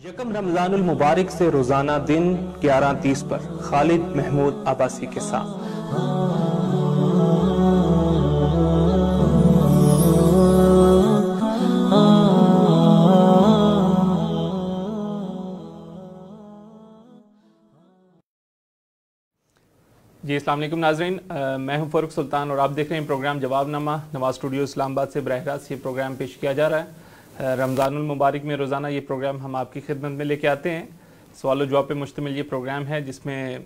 یکم رمضان المبارک سے روزانہ دن 11:30 پر خالد محمود عباسی کے ساتھ جی السلام علیکم ناظرین، میں ہوں فاروق سلطان اور آپ دیکھ رہے ہیں پروگرام جواب نامہ۔ نواز اسٹوڈیو اسلام آباد سے براہ راست یہ پروگرام پیش کیا جا رہا ہے۔ رمضان المبارک میں روزانہ یہ پروگرام ہم آپ کی خدمت میں لے کے آتے ہیں۔ سوال و جواب پہ مشتمل یہ پروگرام ہے جس میں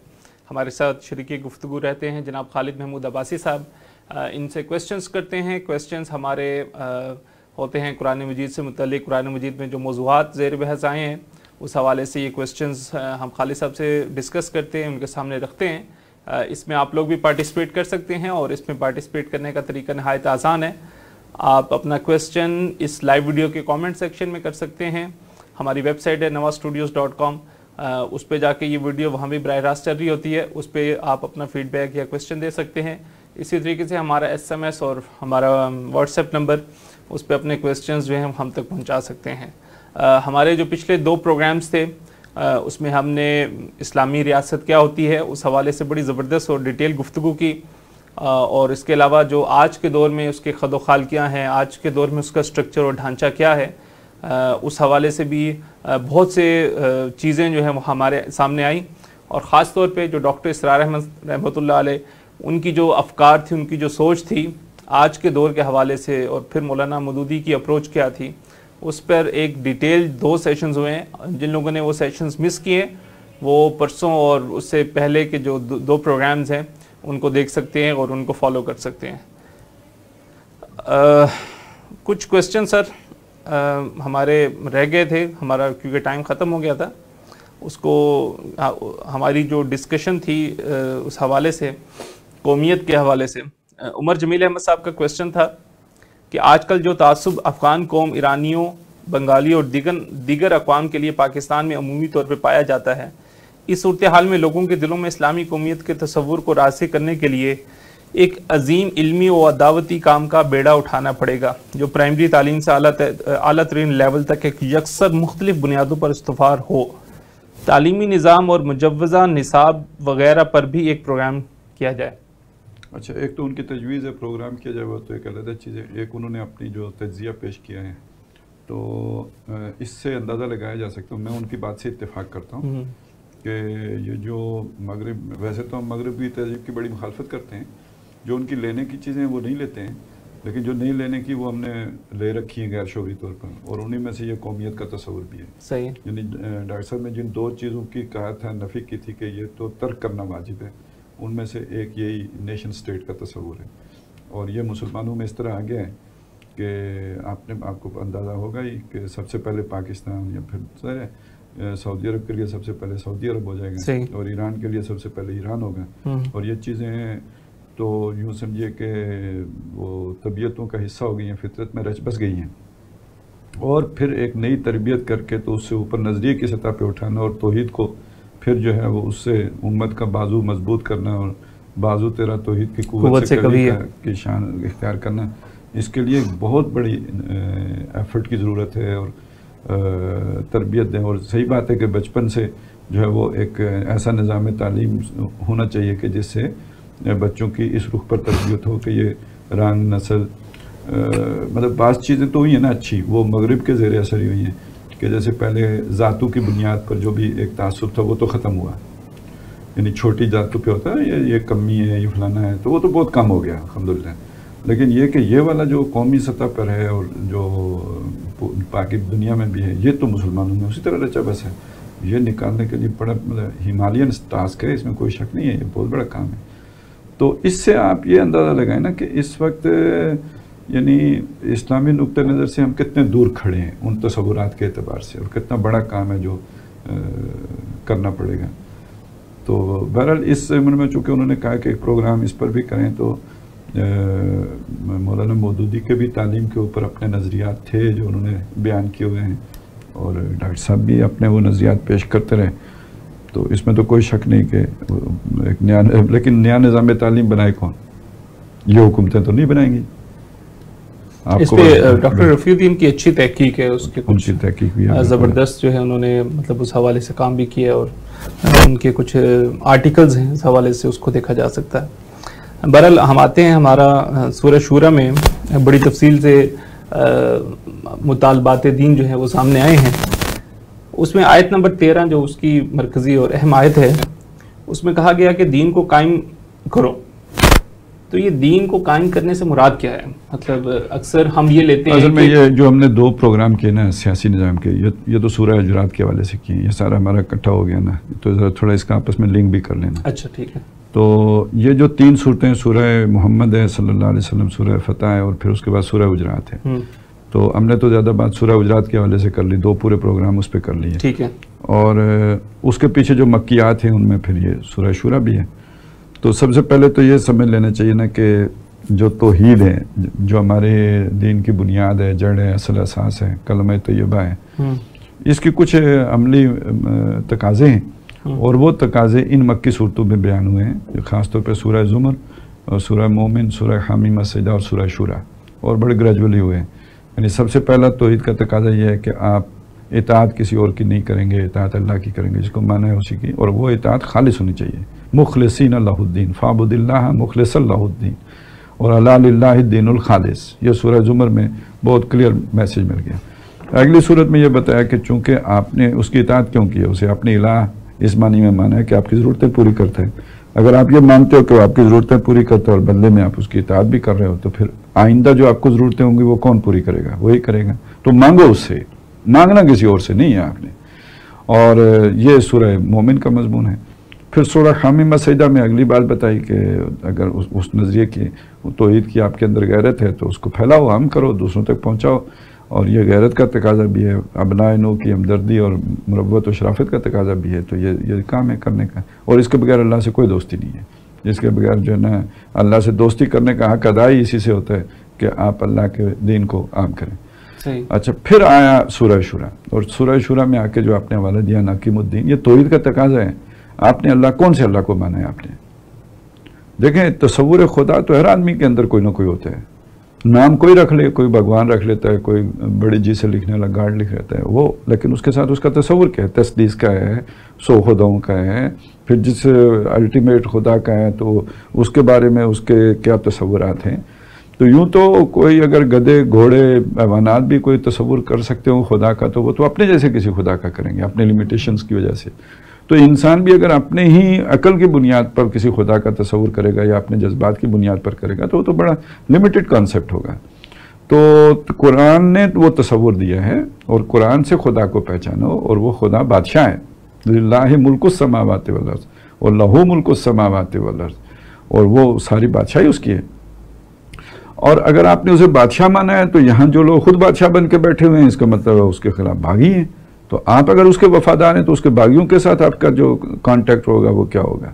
ہمارے ساتھ شریک گفتگو رہتے ہیں جناب خالد محمود عباسی صاحب۔ ان سے کویسچنز کرتے ہیں۔ کویسچنز ہمارے ہوتے ہیں قرآن مجید سے متعلق، قرآن مجید میں جو موضوعات زیر بحث آئے ہیں اس حوالے سے یہ کویسچنز ہم خالد صاحب سے ڈسکس کرتے ہیں، ان کے سامنے رکھتے ہیں۔ اس میں آپ لوگ بھی پارٹیسپیٹ کر سکتے ہیں اور اس میں پارٹیسپیٹ کرنے کا طریقہ نہایت آسان ہے۔ آپ اپنا کویسچن اس لائیو ویڈیو کے کامنٹ سیکشن میں کر سکتے ہیں۔ ہماری ویب سائٹ ہے nawazstudios.com، اس پہ جا کے یہ ویڈیو وہاں بھی براہ راست چل رہی ہوتی ہے، اس پہ آپ اپنا فیڈ بیک یا کویسچن دے سکتے ہیں۔ اسی طریقے سے ہمارا SMS اور ہمارا واٹس ایپ نمبر، اس پہ اپنے کویسچنز جو ہیں ہم تک پہنچا سکتے ہیں۔ ہمارے جو پچھلے 2 پروگرامز تھے اس میں ہم نے اسلامی ریاست کیا ہوتی ہے اس حوالے سے بڑی زبردست اور ڈیٹیل گفتگو کی، اور اس کے علاوہ جو آج کے دور میں اس کے خد و خال کیا ہیں، آج کے دور میں اس کا سٹرکچر اور ڈھانچہ کیا ہے، اس حوالے سے بھی بہت سے چیزیں جو ہیں وہ ہمارے سامنے آئیں، اور خاص طور پہ جو ڈاکٹر اسرار احمد رحمۃ اللہ علیہ ان کی جو افکار تھی، ان کی جو سوچ تھی آج کے دور کے حوالے سے، اور پھر مولانا مودودی کی اپروچ کیا تھی، اس پر ایک ڈیٹیل 2 سیشنز ہوئے ہیں۔ جن لوگوں نے وہ سیشنز مس کیے وہ پرسوں اور اس سے پہلے کے جو 2 پروگرامز ہیں ان کو دیکھ سکتے ہیں اور ان کو فالو کر سکتے ہیں۔ کچھ کویسچن سر ہمارے رہ گئے تھے، ہمارا کیونکہ ٹائم ختم ہو گیا تھا، اس کو ہماری جو ڈسکشن تھی اس حوالے سے، قومیت کے حوالے سے، عمر جمیل احمد صاحب کا کویسچن تھا کہ آج کل جو تعصب افغان قوم، ایرانیوں، بنگالی اور دیگر اقوام کے لیے پاکستان میں عمومی طور پہ پایا جاتا ہے، اس صورتحال میں لوگوں کے دلوں میں اسلامی قومیت کے تصور کو راسخ کرنے کے لیے ایک عظیم علمی و دعوتی کام کا بیڑا اٹھانا پڑے گا جو پرائمری تعلیم سے اعلیٰ ترین لیول تک ایک یکسر مختلف بنیادوں پر استوار ہو۔ تعلیمی نظام اور مجوزہ نصاب وغیرہ پر بھی ایک پروگرام کیا جائے۔ اچھا، ایک تو ان کی تجویز ہے پروگرام کیا جائے، وہ تو ایک علیحدہ چیز ہے۔ ایک انہوں نے اپنی جو تجزیہ پیش کیا ہے تو اس سے اندازہ لگایا جا سکتا ہے، میں ان کی بات سے اتفاق کرتا ہوں کہ یہ جو مغرب، ویسے تو ہم مغربی تہذیب کی بڑی مخالفت کرتے ہیں، جو ان کی لینے کی چیزیں وہ نہیں لیتے ہیں، لیکن جو نہیں لینے کی وہ ہم نے لے رکھی ہیں غیر شعوری طور پر، اور انہیں میں سے یہ قومیت کا تصور بھی ہے۔ صحیح، یعنی ڈاکٹر صاحب نے جن 2 چیزوں کی کہا تھا، نفی کی تھی کہ یہ تو ترک کرنا واجب ہے، ان میں سے ایک یہی نیشن سٹیٹ کا تصور ہے، اور یہ مسلمانوں میں اس طرح آ گیا ہے کہ آپ کو اندازہ ہوگا ہی کہ سب سے پہلے پاکستان یا پھر سعودی عرب کے لیے سب سے پہلے سعودی عرب ہو جائے گا، اور ایران کے لیے سب سے پہلے ایران ہوگا، اور یہ چیزیں تو یوں سمجھیے کہ وہ طبیعتوں کا حصہ ہو گئی ہیں، فطرت میں رچ بس گئی ہیں، اور پھر ایک نئی تربیت کر کے تو اس سے اوپر نظریے کی سطح پہ اٹھانا، اور توحید کو پھر جو ہے وہ اس سے امت کا بازو مضبوط کرنا، اور بازو تیرا توحید کی قوت سے کبھی کی شان اختیار کرنا، اس کے لیے بہت بڑی ایفرٹ کی ضرورت ہے، اور تربیت دیں۔ اور صحیح بات ہے کہ بچپن سے جو ہے وہ ایک ایسا نظام تعلیم ہونا چاہیے کہ جس سے بچوں کی اس رخ پر تربیت ہو کہ یہ رنگ، نسل، مطلب بعض چیزیں تو ہوئی ہیں نا اچھی، وہ مغرب کے زیر اثر ہی ہوئی ہیں کہ جیسے پہلے ذاتوں کی بنیاد پر جو بھی ایک تعصب تھا وہ تو ختم ہوا، یعنی چھوٹی ذاتوں پہ ہوتا ہے یہ کمی ہے، یہ فلانا ہے، تو وہ تو بہت کم ہو گیا الحمدللہ، لیکن یہ کہ یہ والا جو قومی سطح پر ہے اور جو باقی دنیا میں بھی ہے، یہ تو مسلمانوں میں اسی طرح رچا بس ہے، یہ نکالنے کے لیے بڑا مطلب ہمالین ٹاسک ہے، اس میں کوئی شک نہیں ہے، یہ بہت بڑا کام ہے۔ تو اس سے آپ یہ اندازہ لگائیں نا کہ اس وقت یعنی اسلامی نقطہ نظر سے ہم کتنے دور کھڑے ہیں ان تصورات کے اعتبار سے، اور کتنا بڑا کام ہے جو کرنا پڑے گا۔ تو بہرحال اس ضمن میں چونکہ انہوں نے کہا کہ ایک پروگرام اس پر بھی کریں، تو مولانا مودودی کے بھی تعلیم کے اوپر اپنے نظریات تھے جو انہوں نے بیان کیے ہوئے ہیں، اور ڈاکٹر صاحب بھی اپنے وہ نظریات پیش کرتے رہے، تو اس میں تو کوئی شک نہیں کہ ایک نیا، لیکن نیا نظام تعلیم بنائے کون؟ یہ حکومتیں تو نہیں بنائیں گی۔ اس پہ ڈاکٹر رفیع الدین کی اچھی تحقیق ہے، اس کے کچھ تحقیق بھی ہے زبردست جو ہے، انہوں نے مطلب اس حوالے سے کام بھی کیا، اور ان کے کچھ آرٹیکلز ہیں اس حوالے سے، اس کو دیکھا جا سکتا ہے۔ بہرحال ہم آتے ہیں، ہمارا سورہ شورى میں بڑی تفصیل سے مطالبات دین جو ہے وہ سامنے آئے ہیں۔ اس میں آیت نمبر 13 جو اس کی مرکزی اور اہم آیت ہے، اس میں کہا گیا کہ دین کو قائم کرو۔ تو یہ دین کو قائم کرنے سے مراد کیا ہے؟ مطلب اکثر ہم یہ لیتے ہیں اصل میں یہ جو ہم نے 2 پروگرام کیے نا سیاسی نظام کے، یہ تو سورہ حجرات کے حوالے سے کیے، یہ سارا ہمارا اکٹھا ہو گیا نا، تو ذرا تھوڑا اس کا آپس میں لنک بھی کر لینا۔ اچھا ٹھیک ہے۔ تو یہ جو 3 صورتیں، سورہ محمد ہے صلی اللہ علیہ وسلم، سورہ فتح ہے، اور پھر اس کے بعد سورہ حجرات ہے، تو ہم نے تو زیادہ بات سورہ حجرات کے حوالے سے کر لی، 2 پورے پروگرام اس پہ کر لیے، ٹھیک ہے۔ اور اس کے پیچھے جو مکیات ہیں ان میں پھر یہ سورہ شورى بھی ہے۔ تو سب سے پہلے تو یہ سمجھ لینا چاہیے نا کہ جو توحید ہے، جو ہمارے دین کی بنیاد ہے، جڑ ہے، اصل اساس ہے، کلمہ طیبہ ہے، اس کی کچھ عملی تقاضے ہیں، اور وہ تقاضے ان مکی صورتوں میں بیان ہوئے ہیں، خاص طور پہ سورہ زمر اور سورہ مومن، سورہ حامیم السجدہ اور سورہ شورى، اور بڑے گریجولی ہوئے ہیں۔ یعنی سب سے پہلا توحید کا تقاضا یہ ہے کہ آپ اطاعت کسی اور کی نہیں کریں گے، اطاعت اللہ کی کریں گے، جس کو مانا ہے اسی کی، اور وہ اطاعت خالص ہونی چاہیے، مخلصین لہ الدین، فاعبد اللہ مخلصا لہ الدین، اور الا للہ الدین الخالص۔ یہ سورہ زمر میں بہت کلیئر میسج مل گیا۔ اگلی صورت میں یہ بتایا کہ چونکہ آپ نے اس کی اطاعت کیوں کی ہے، اسے اپنی الہ اس معنی میں مانا ہے کہ آپ کی ضرورتیں پوری کرتا ہے۔ اگر آپ یہ مانتے ہو کہ وہ آپ کی ضرورتیں پوری کرتا ہے اور بدلے میں آپ اس کی اطاعت بھی کر رہے ہو، تو پھر آئندہ جو آپ کو ضرورتیں ہوں گی وہ کون پوری کرے گا؟ وہی کرے گا۔ تو مانگو اس سے، مانگنا کسی اور سے نہیں ہے آپ نے۔ اور یہ سورہ مومن کا مضمون ہے۔ پھر سورہ حامیم السجدہ میں اگلی بات بتائی کہ اگر اس نظریے کی توحید کی آپ کے اندر غیرت ہے تو اس کو پھیلاؤ، عام کرو، دوسروں تک پہنچاؤ، اور یہ غیرت کا تقاضا بھی ہے، ابنائے نو کی ہمدردی اور مروت و شرافت کا تقاضا بھی ہے، تو یہ کام ہے کرنے کا، اور اس کے بغیر اللہ سے کوئی دوستی نہیں ہے۔ اس کے بغیر جو ہے نا اللہ سے دوستی کرنے کا حق ادا ہی اسی سے ہوتا ہے کہ آپ اللہ کے دین کو عام کریں۔ صحیح۔ اچھا، پھر آیا سورہ شورى، اور سورہ شورى میں آ کے جو آپ نے حوالہ دیا ناقیم الدین، یہ توحید کا تقاضا ہے۔ آپ نے اللہ، کون سے اللہ کو مانا ہے آپ نے؟ دیکھیں، تصور خدا تو ہر آدمی کے اندر کوئی نہ کوئی ہوتا ہے، نام کوئی رکھ لے، کوئی بھگوان رکھ لیتا ہے، کوئی بڑی جی سے لکھنے والا گارڈ لکھ لیتا ہے وہ، لیکن اس کے ساتھ اس کا تصور کیا ہے؟ تسدیس کا ہے، 100 خداؤں کا ہے، پھر جس الٹیمیٹ خدا کا ہے تو اس کے بارے میں اس کے کیا تصورات ہیں۔ تو یوں تو کوئی اگر گدھے، گھوڑے، حیوانات بھی کوئی تصور کر سکتے ہوں خدا کا، تو وہ تو اپنے جیسے کسی خدا کا کریں گے، اپنے لیمیٹیشنز کی وجہ سے۔ تو انسان بھی اگر اپنے ہی عقل کی بنیاد پر کسی خدا کا تصور کرے گا یا اپنے جذبات کی بنیاد پر کرے گا تو وہ تو بڑا لمیٹڈ کانسیپٹ ہوگا۔ تو قرآن نے وہ تصور دیا ہے، اور قرآن سے خدا کو پہچانو، اور وہ خدا بادشاہ ہے، للہ ملک السماوات والارض اور لہو ملک السماوات والارض، اور وہ ساری بادشاہی اس کی ہے۔ اور اگر آپ نے اسے بادشاہ مانا ہے تو یہاں جو لوگ خود بادشاہ بن کے بیٹھے ہوئے ہیں، اس کا مطلب ہے اس کے خلاف باغی ہیں۔ تو آپ اگر اس کے وفادار ہیں تو اس کے باغیوں کے ساتھ آپ کا جو کانٹیکٹ ہوگا وہ کیا ہوگا،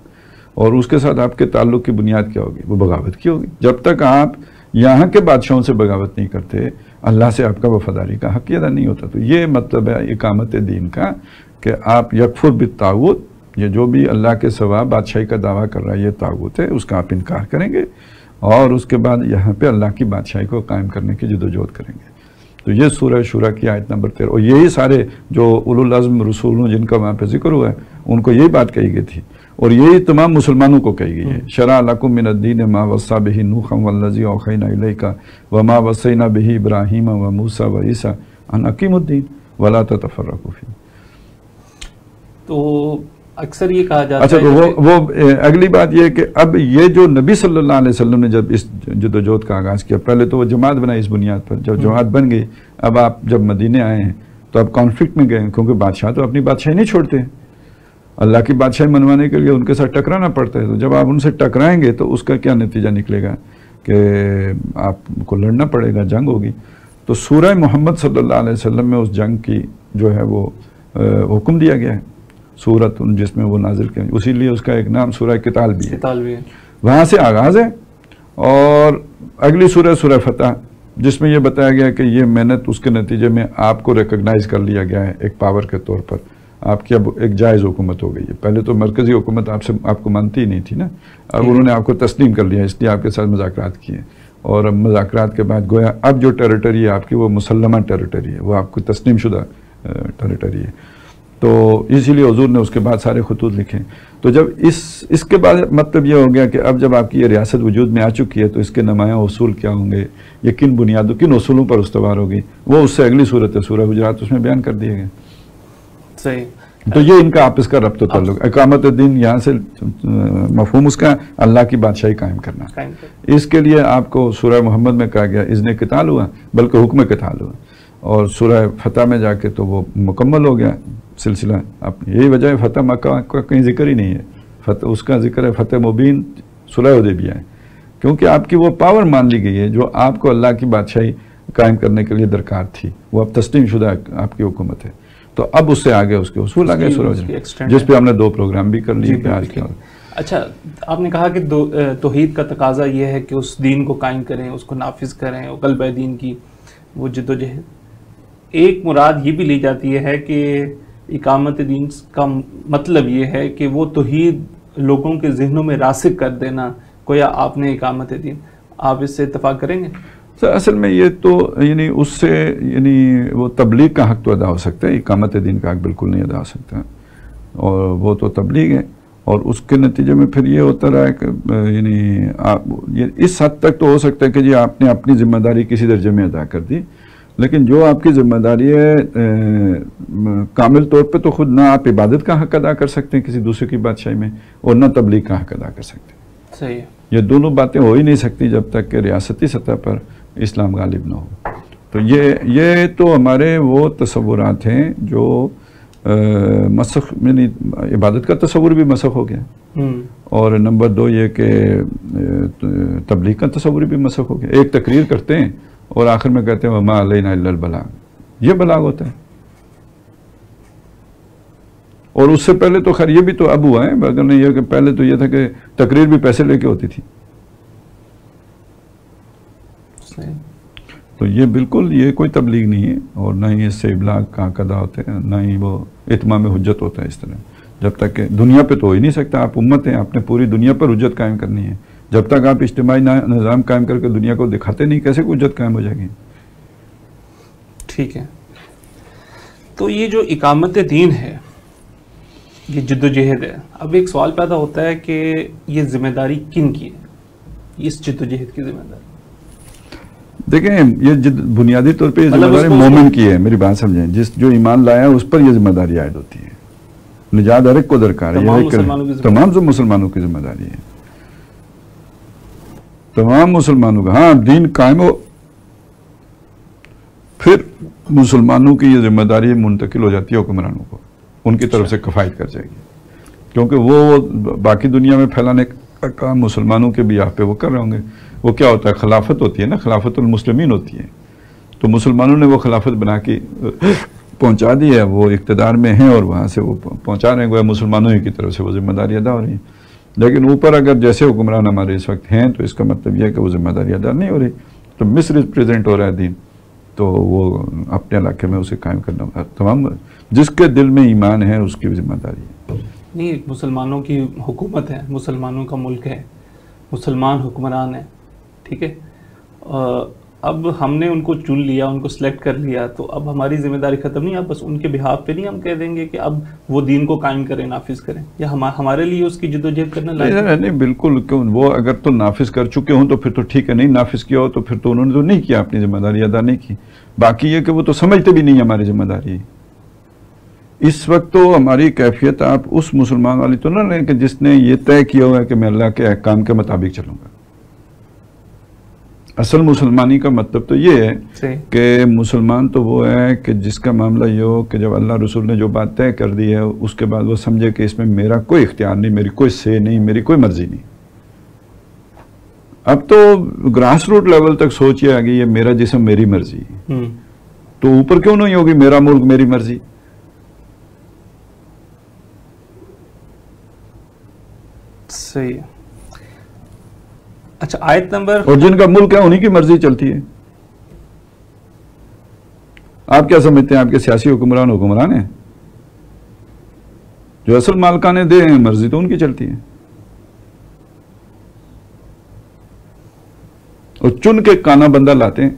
اور اس کے ساتھ آپ کے تعلق کی بنیاد کیا ہوگی؟ وہ بغاوت کی ہوگی۔ جب تک آپ یہاں کے بادشاہوں سے بغاوت نہیں کرتے، اللہ سے آپ کا وفاداری کا حق ادا نہیں ہوتا۔ تو یہ مطلب ہے اقامت دین کا کہ آپ یکفر بالطاغوت، یہ جو بھی اللہ کے سوا بادشاہی کا دعویٰ کر رہا ہے یہ طاغوت ہے، اس کا آپ انکار کریں گے، اور اس کے بعد یہاں پہ اللہ کی بادشاہی کو قائم کرنے کی جدوجہد کریں گے۔ تو یہ سورہ شورى کی آیت نمبر 13، اور یہی سارے جو اولو العزم رسول جن کا وہاں پہ ذکر ہوا ہے ان کو یہی بات کہی گئی تھی، اور یہی تمام مسلمانوں کو کہی گئی ہے۔ شرع لکم من الدین ما وصی بہ نوحا والذی اوحینا الیک وما وصینا بہ ابراہیم وموسیٰ وعیسیٰ ان اقیموا الدین ولا تتفرقوا فیہ۔ تو اکثر یہ کہا جاتا ہے، اچھا، تو وہ اگلی بات یہ ہے کہ اب یہ جو نبی صلی اللہ علیہ وسلم نے جب اس جدوجہد کا آغاز کیا، پہلے تو وہ جماعت بنائی اس بنیاد پر، جب جماعت بن گئی، اب آپ جب مدینے آئے ہیں تو اب کانفلکٹ میں گئے ہیں، کیونکہ بادشاہ تو اپنی بادشاہی نہیں چھوڑتے ہیں، اللہ کی بادشاہی منوانے کے لیے ان کے ساتھ ٹکرانا پڑتا ہے۔ تو جب آپ ان سے ٹکرائیں گے تو اس کا کیا نتیجہ نکلے گا کہ آپ کو لڑنا پڑے گا، جنگ ہوگی۔ تو سورہ محمد صلی اللہ علیہ وسلم میں اس جنگ کی جو ہے وہ حکم دیا گیا ہے، سورت جس میں وہ نازل کی، اسی لیے اس کا ایک نام سورہ قتال بھی ہے، وہاں سے آغاز ہے۔ اور اگلی سورہ سورہ فتح، جس میں یہ بتایا گیا کہ یہ محنت اس کے نتیجے میں آپ کو ریکگنائز کر لیا گیا ہے ایک پاور کے طور پر، آپ کی اب ایک جائز حکومت ہو گئی ہے۔ پہلے تو مرکزی حکومت آپ کو مانتی ہی نہیں تھی نا، اب انہوں نے آپ کو تسلیم کر لیا، اس لیے آپ کے ساتھ مذاکرات کیے، اور مذاکرات کے بعد گویا اب جو ٹیریٹری ہے آپ کی وہ مسلمہ ٹیریٹری ہے، وہ آپ کو تسلیم شدہ ٹیریٹری ہے. تو اسی لیے حضور نے اس کے بعد سارے خطوط لکھے. تو جب اس کے بعد مطلب یہ ہو گیا کہ اب جب آپ کی یہ ریاست وجود میں آ چکی ہے تو اس کے نمایاں اصول کیا ہوں گے، یہ کن بنیادوں کن اصولوں پر استوار ہوگی، وہ اس سے اگلی صورت ہے سورہ حجرات اس میں بیان کر دیے گئے. صحیح. تو یہ ان کا آپس کا ربط و تعلق. اقامت دین یہاں سے مفہوم اس کا اللہ کی بادشاہی قائم کرنا. اس کے لیے آپ کو سورہ محمد میں کہا گیا اذن قتال ہوا، بلکہ حکم قتال ہوا، اور سورہ فتح میں جا کے تو وہ مکمل ہو گیا سلسلہ. یہی وجہ ہے فتح مکہ کا کہیں ذکر ہی نہیں ہے، اس کا ذکر ہے فتح مبین صلح حدیبیہ ہے، کیونکہ آپ کی وہ پاور مان لی گئی ہے جو آپ کو اللہ کی بادشاہی قائم کرنے کے لیے درکار تھی، وہ اب تسلیم شدہ آپ کی حکومت ہے. تو اب اس سے آگے اس کے اصول آگے سورہ جس پہ ہم نے 2 پروگرام بھی کر لیے آج کے. اچھا، آپ نے کہا کہ توحید کا تقاضا یہ ہے کہ اس دین کو قائم کریں، اس کو نافذ کریں، غلبہ دین کی وہ جد و جہد. ایک مراد یہ بھی لی جاتی ہے کہ اقامت دین کا مطلب یہ ہے کہ وہ توحید لوگوں کے ذہنوں میں راسخ کر دینا، گویا آپ نے اقامت دین. آپ اس سے اتفاق کریں گے؟ اصل میں یہ تو یعنی اس سے یعنی وہ تبلیغ کا حق تو ادا ہو سکتا ہے، اقامت دین کا حق بالکل نہیں ادا ہو سکتا، اور وہ تو تبلیغ ہے. اور اس کے نتیجے میں پھر یہ ہوتا رہا ہے کہ یعنی اس حد تک تو ہو سکتا ہے کہ جی آپ نے اپنی ذمہ داری کسی درجے میں ادا کر دی، لیکن جو آپ کی ذمہ داری ہے کامل طور پہ تو خود نہ آپ عبادت کا حق ادا کر سکتے ہیں کسی دوسرے کی بادشاہی میں، اور نہ تبلیغ کا حق ادا کر سکتے ہیں. صحیح. یہ دونوں باتیں ہو ہی نہیں سکتی جب تک کہ ریاستی سطح پر اسلام غالب نہ ہو. تو یہ تو ہمارے وہ تصورات ہیں جو مسخ یعنی عبادت کا تصور بھی مسخ ہو گیا، اور نمبر 2 یہ کہ تبلیغ کا تصور بھی مسخ ہو گیا. ایک تقریر کرتے ہیں اور آخر میں کہتے ہیں وما علینا الا البلاغ، یہ بلاغ ہوتا ہے. اور اس سے پہلے تو خیر یہ بھی تو اب ہوا ہے، اگر نہیں یہ کہ پہلے تو یہ تھا کہ تقریر بھی پیسے لے کے ہوتی تھی. تو یہ بالکل یہ کوئی تبلیغ نہیں ہے، اور نہ ہی اس سے ابلاغ کا ادا ہوتے ہیں، نہ ہی وہ اتمام حجت ہوتا ہے. اس طرح جب تک کہ دنیا پہ تو ہو ہی نہیں سکتا، آپ امت ہیں، آپ نے پوری دنیا پر حجت قائم کرنی ہے. جب تک آپ اجتماعی نظام قائم کر کے دنیا کو دکھاتے نہیں، کیسے کوئی حجت قائم ہو جائے گی؟ ٹھیک ہے. تو یہ جو اقامت دین ہے، یہ جد و جہد ہے، اب ایک سوال پیدا ہوتا ہے کہ یہ ذمہ داری کن کی ہے، اس جد و جہد کی ذمہ داری؟ دیکھیں یہ بنیادی طور پہ یہ ذمہ داری مومن کی ہے. میری بات سمجھیں، جو ایمان لایا اس پر یہ ذمہ داری عائد ہوتی ہے. نجات ہر ایک کو درکار ہے، تمام مسلمانوں کی ذمہ داری ہے، تمام مسلمانوں کا. ہاں دین قائم ہو، پھر مسلمانوں کی یہ ذمہ داری منتقل ہو جاتی ہے حکمرانوں کو، ان کی طرف سے کفایت کر جائے گی، کیونکہ وہ باقی دنیا میں پھیلانے کا کام مسلمانوں کے بھی آپ پہ وہ کر رہے ہوں گے. وہ کیا ہوتا ہے، خلافت ہوتی ہے نا، خلافت المسلمین ہوتی ہے. تو مسلمانوں نے وہ خلافت بنا کے پہنچا دی ہے، وہ اقتدار میں ہیں اور وہاں سے وہ پہنچا رہے ہیں، مسلمانوں ہی کی طرف سے وہ ذمہ داری ادا ہو رہی ہے. لیکن اوپر اگر جیسے حکمران ہمارے اس وقت ہیں تو اس کا مطلب یہ ہے کہ وہ ذمہ داری ادا نہیں ہو رہی، تو مس ریپریزنٹ ہو رہا ہے دین، تو وہ اپنے علاقے میں اسے قائم کرنا ہوگا. تمام جس کے دل میں ایمان ہے اس کی ذمہ داری ہے. نہیں، مسلمانوں کی حکومت ہے، مسلمانوں کا ملک ہے، مسلمان حکمران ہے، ٹھیک ہے. اب ہم نے ان کو چن لیا، ان کو سلیکٹ کر لیا، تو اب ہماری ذمہ داری ختم نہیں. اب بس ان کے بہاف پہ نہیں ہم کہہ دیں گے کہ اب وہ دین کو قائم کریں، نافذ کریں، یا ہمارے لیے اس کی جد و جہد کرنا لازم ہے؟ نہیں بالکل. کیوں وہ اگر تو نافذ کر چکے ہوں تو پھر تو ٹھیک ہے، نہیں نافذ کیا ہو تو پھر تو انہوں نے تو نہیں کیا، اپنی ذمہ داری ادا نہیں کی. باقی یہ کہ وہ تو سمجھتے بھی نہیں ہماری ذمہ داری. اس وقت تو ہماری کیفیت آپ اس مسلمان والی تو نہ لیں کہ جس نے یہ طے کیا ہوا ہے کہ میں اللہ کے احکام کے مطابق چلوں گا. اصل مسلمانی کا مطلب تو یہ ہے کہ مسلمان تو وہ ہے کہ جس کا معاملہ یہ ہو کہ جب اللہ رسول نے جو بات طے کر دی ہے اس کے بعد وہ سمجھے کہ اس میں میرا کوئی اختیار نہیں، میری کوئی سے نہیں، میری کوئی مرضی نہیں. اب تو گراس روٹ لیول تک سوچیے آگے، یہ میرا جسم میری مرضی، تو اوپر کیوں نہیں ہوگی میرا ملک میری مرضی؟ صحیح. اچھا، آیت نمبر، اور جن کا ملک ہے انہی کی مرضی چلتی ہے. آپ کیا سمجھتے ہیں آپ کے سیاسی حکمران ہیں؟ جو اصل مالکان دے ہیں مرضی تو ان کی چلتی ہے. اور چن کے کانا بندہ لاتے ہیں،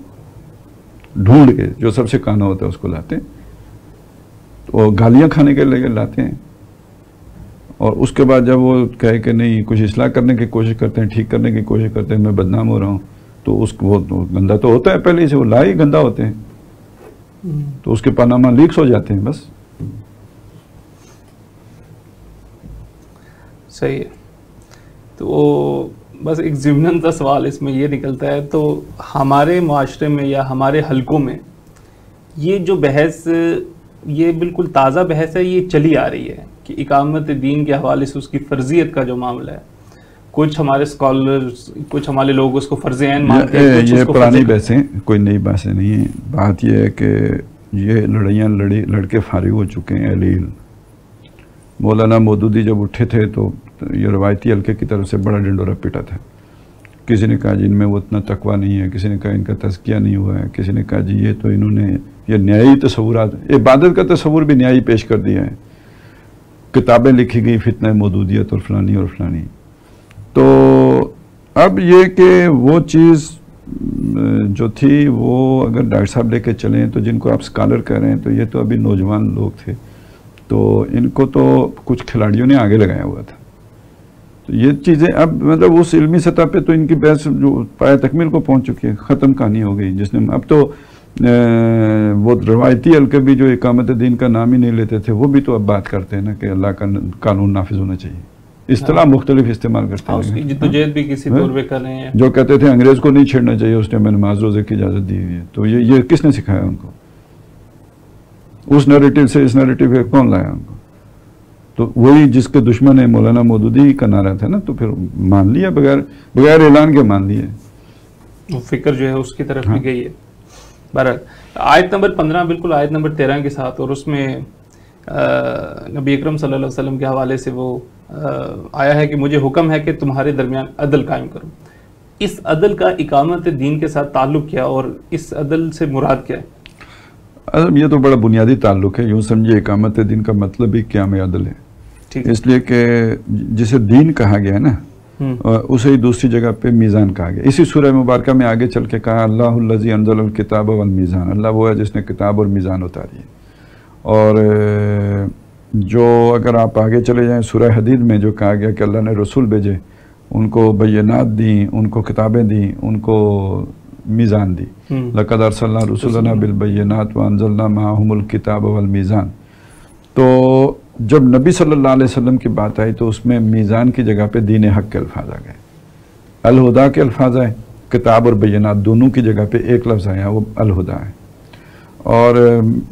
ڈھونڈ کے جو سب سے کانا ہوتا ہے اس کو لاتے ہیں، اور گالیاں کھانے کے لیے لاتے ہیں، اور اس کے بعد جب وہ کہے کہ نہیں کچھ اصلاح کرنے کی کوشش کرتے ہیں، ٹھیک کرنے کی کوشش کرتے ہیں، میں بدنام ہو رہا ہوں، تو وہ گندا تو ہوتا ہے پہلے سے، وہ لائے گندا ہوتے ہیں، تو اس کے پاناما لیکس ہو جاتے ہیں بس. صحیح ہے. تو بس ایک ضمناً سا سوال اس میں یہ نکلتا ہے، تو ہمارے معاشرے میں یا ہمارے حلقوں میں یہ جو بحث، یہ بالکل تازہ بحث ہے، یہ چلی آ رہی ہے کہ اقامت دین کے حوالے سے اس کی فرضیت کا جو معاملہ ہے، کچھ ہمارے اسکالرز، کچھ ہمارے لوگ اس کو فرض عین مانتے ہیں. یہ پرانی بحثیں، کوئی نئی بحثیں نہیں ہیں. بات یہ ہے کہ یہ لڑیاں لڑکے فارغ ہو چکے ہیں اہل علم. مولانا مودودی جب اٹھے تھے تو یہ روایتی حلقے کی طرف سے بڑا ڈنڈورا پیٹا تھا. کسی نے کہا جی ان میں وہ اتنا تقویٰ نہیں ہے، کسی نے کہا ان کا تزکیہ نہیں ہوا ہے، کسی نے کہا جی یہ تو انہوں نے یہ نیائی تصورات، عبادت کا تصور بھی نیائی پیش کر دیا ہے، کتابیں لکھی گئی فتنہ مودودیت اور فلانی اور فلانی. تو اب یہ کہ وہ چیز جو تھی وہ اگر ڈاکٹر صاحب لے کے چلیں تو جن کو آپ اسکالر کہہ رہے ہیں تو یہ تو ابھی نوجوان لوگ تھے، تو ان کو تو کچھ کھلاڑیوں نے آگے لگایا ہوا تھا. تو یہ چیزیں اب مطلب اس علمی سطح پہ تو ان کی بحث جو پائے تکمیل کو پہنچ چکی ہے، ختم کہانی ہو گئی. جس نے اب تو وہ روایتی حلقے بھی جو اقامت دین کا نام ہی نہیں لیتے تھے وہ بھی تو اب بات کرتے ہیں نا کہ اللہ کا قانون نافذ ہونا چاہیے. اصطلاح مختلف استعمال کرتے ہیں، جدوجہد بھی کسی طور پہ کر رہے ہیں. جو کہتے تھے انگریز کو نہیں چھیڑنا چاہیے، اس نے ہمیں نماز روزے کی اجازت دی ہوئی ہے. تو یہ کس نے سکھایا ان کو؟ اس نیریٹو سے اس نیریٹو پہ کون لایا ان کو؟ تو وہی جس کے دشمن ہے مولانا مودودی کا نعرہ تھا نا، تو پھر مان لیا بغیر اعلان کے مان لیے. وہ فکر جو ہے اس کی طرف بھی گئی ہے. بہرحال آیت نمبر 15 بالکل آیت نمبر 13 کے ساتھ، اور اس میں نبی اکرم صلی اللہ علیہ وسلم کے حوالے سے وہ آیا ہے کہ مجھے حکم ہے کہ تمہارے درمیان عدل قائم کرو. اس عدل کا اقامت دین کے ساتھ تعلق کیا، اور اس عدل سے مراد کیا ہے؟ یہ تو بڑا بنیادی تعلق ہے. یوں سمجھے اقامت دین کا مطلب ہی قیام عدل ہے. اس لیے کہ جسے دین کہا گیا ہے نا، اسے ہی دوسری جگہ پہ میزان کہا گیا. اسی سورہ مبارکہ میں آگے چل کے کہا اللہ الذی انزل الکتاب والمیزان، اللہ وہ ہے جس نے کتاب اور میزان اتاری ہے. اور جو اگر آپ آگے چلے جائیں سورہ حدید میں جو کہا گیا کہ اللہ نے رسول بھیجے، ان کو بینات دیں، ان کو کتابیں دیں، ان کو میزان دی. لقد ارسلنا رسولنا بالبینات وانزلنا معهم الکتاب والمیزان. تو جب نبی صلی اللہ علیہ وسلم کی بات آئی تو اس میں میزان کی جگہ پہ دین حق کے الفاظ آ گئے، الہدا کے الفاظ آئے، کتاب اور بینات دونوں کی جگہ پہ ایک لفظ آیا، وہ الہدا ہے. اور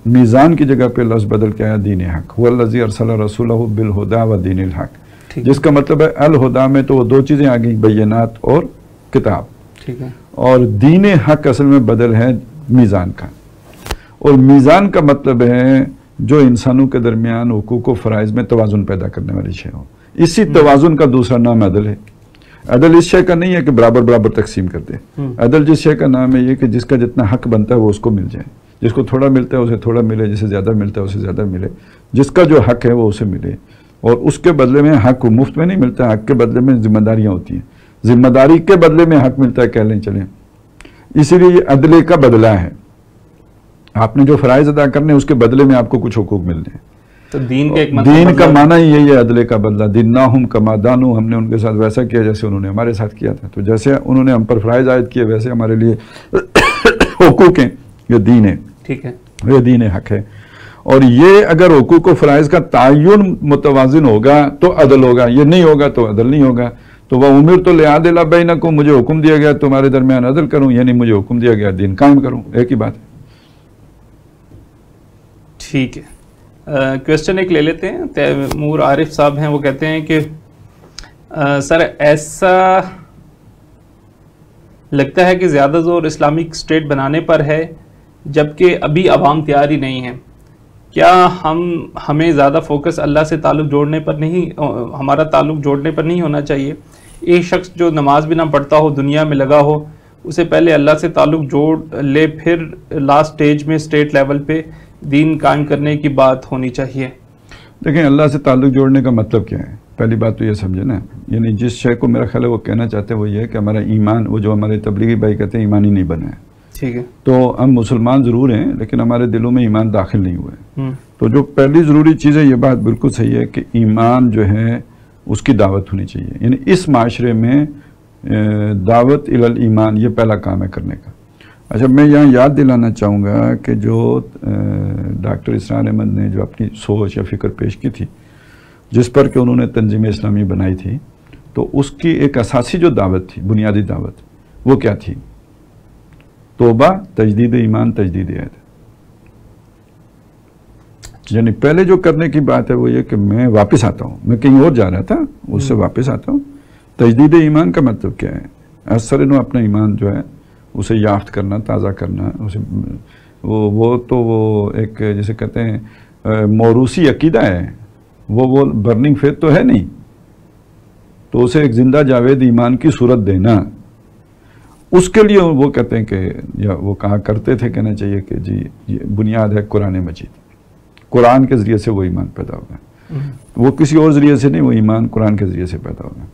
میزان کی جگہ پہ لفظ بدل کے آیا دین حق، هو الذی ارسل رسولہ بالہدا ودین الحق، جس کا مطلب ہے الہدا میں تو وہ دو چیزیں آ گئی، بینات اور کتاب. ٹھیک ہے. اور دین حق اصل میں بدل ہے میزان کا. اور میزان کا مطلب ہے جو انسانوں کے درمیان حقوق و فرائض میں توازن پیدا کرنے والی شے ہو. اسی توازن کا دوسرا نام عدل ہے. عدل اس شے کا نہیں ہے کہ برابر برابر تقسیم کر دے. عدل جس شے کا نام ہے یہ کہ جس کا جتنا حق بنتا ہے وہ اس کو مل جائے، جس کو تھوڑا ملتا ہے اسے تھوڑا ملے، جسے زیادہ ملتا ہے اسے زیادہ ملے، جس کا جو حق ہے وہ اسے ملے. اور اس کے بدلے میں حق مفت میں نہیں ملتا، حق کے بدلے میں ذمہ داریاں ہوتی ہیں، ذمہ داری کے بدلے میں حق ملتا ہے، کہہ لیں چلیں. اسی لیے یہ عدلے کا بدلہ ہے. آپ نے جو فرائض ادا کرنے اس کے بدلے میں آپ کو کچھ حقوق ملنے ہیں. تو دین کا معنی ہی یہی ہے عدلے کا بدلہ. دیناہم کما دانو، ہم نے ان کے ساتھ ویسا کیا جیسے انہوں نے ہمارے ساتھ کیا تھا. تو جیسے انہوں نے ہم پر فرائض عائد کیے ویسے ہمارے لیے حقوق ہیں. یہ دین ہے، ٹھیک ہے، یہ دین حق ہے. اور یہ اگر حقوق و فرائض کا تعین متوازن ہوگا تو عدل ہوگا، یہ نہیں ہوگا تو عدل نہیں ہوگا. تو وہ امرت لأعدل بینکم، مجھے حکم دیا گیا تمہارے درمیان عدل کروں، یعنی مجھے حکم دیا گیا دین قائم کروں. ایک ہی بات ہے. ٹھیک ہے. کویسچن ایک لے لیتے ہیں. تیمور عارف صاحب ہیں، وہ کہتے ہیں کہ سر ایسا لگتا ہے کہ زیادہ زور اسلامک اسٹیٹ بنانے پر ہے جبکہ ابھی عوام تیار ہی نہیں ہے. کیا ہمیں زیادہ فوکس اللہ سے تعلق جوڑنے پر نہیں، ہمارا تعلق جوڑنے پر نہیں ہونا چاہیے؟ ایک شخص جو نماز بھی نہ پڑھتا ہو، دنیا میں لگا ہو، اسے پہلے اللہ سے تعلق جوڑ لے، پھر لاسٹ سٹیج میں اسٹیٹ لیول پہ دین قائم کرنے کی بات ہونی چاہیے. دیکھیں اللہ سے تعلق جوڑنے کا مطلب کیا ہے؟ پہلی بات تو یہ سمجھے نا، یعنی جس شے کو میرا خیال ہے وہ کہنا چاہتے ہیں وہ یہ ہے کہ ہمارا ایمان، وہ جو ہمارے تبلیغی بھائی کہتے ہیں ایمان ہی نہیں بنا ہے. ٹھیک ہے. تو ہم مسلمان ضرور ہیں لیکن ہمارے دلوں میں ایمان داخل نہیں ہوا ہے. ہوں. تو جو پہلی ضروری چیز ہے، یہ بات بالکل صحیح ہے کہ ایمان جو ہے اس کی دعوت ہونی چاہیے. یعنی اس معاشرے میں دعوت الی الایمان یہ پہلا کام ہے کرنے کا. اچھا، میں یہاں یاد دلانا چاہوں گا کہ جو ڈاکٹر اسرار احمد نے جو اپنی سوچ یا فکر پیش کی تھی، جس پر کہ انہوں نے تنظیم اسلامی بنائی تھی، تو اس کی ایک اساسی جو دعوت تھی، بنیادی دعوت، وہ کیا تھی؟ توبہ، تجدید ایمان، تجدید عہد. یعنی پہلے جو کرنے کی بات ہے وہ یہ کہ میں واپس آتا ہوں، میں کہیں اور جا رہا تھا، اس سے واپس آتا ہوں. تجدید ایمان کا مطلب کیا ہے؟ اثر انہوں اپنا ایمان جو ہے اسے یافت کرنا، تازہ کرنا. اسے وہ ایک جسے کہتے ہیں موروثی عقیدہ ہے، وہ برننگ فیتھ تو ہے نہیں، تو اسے ایک زندہ جاوید ایمان کی صورت دینا. اس کے لیے وہ کہتے ہیں کہ، یا وہ کہا کرتے تھے، کہنا چاہیے کہ جی یہ بنیاد ہے قرآن مجید. قرآن کے ذریعے سے وہ ایمان پیدا ہوگا، وہ کسی اور ذریعے سے نہیں، وہ ایمان قرآن کے ذریعے سے پیدا ہوگا.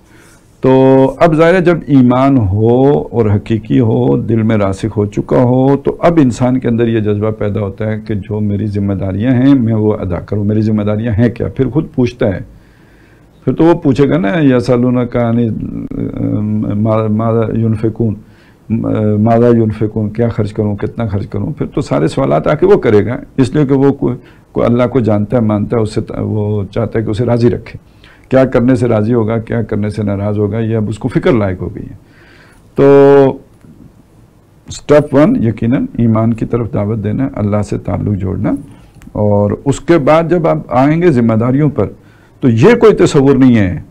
تو اب ظاہر ہے جب ایمان ہو اور حقیقی ہو، دل میں راسخ ہو چکا ہو، تو اب انسان کے اندر یہ جذبہ پیدا ہوتا ہے کہ جو میری ذمہ داریاں ہیں میں وہ ادا کروں. میری ذمہ داریاں ہیں کیا؟ پھر خود پوچھتا ہے، پھر تو وہ پوچھے گا نا، یسألونک عن ماذا ينفقون، ماذا ينفقون، کیا خرچ کروں، کتنا خرچ کروں. پھر تو سارے سوالات آ کے وہ کرے گا، اس لیے کہ وہ اللہ کو جانتا ہے، مانتا ہے، اس سے وہ چاہتا ہے کہ اسے راضی رکھے. کیا کرنے سے راضی ہوگا، کیا کرنے سے ناراض ہوگا، یہ اب اس کو فکر لائق ہو گئی ہے. تو سٹیپ 1 یقیناً ایمان کی طرف دعوت دینا، اللہ سے تعلق جوڑنا. اور اس کے بعد جب آپ آئیں گے ذمہ داریوں پر، تو یہ کوئی تصور نہیں ہے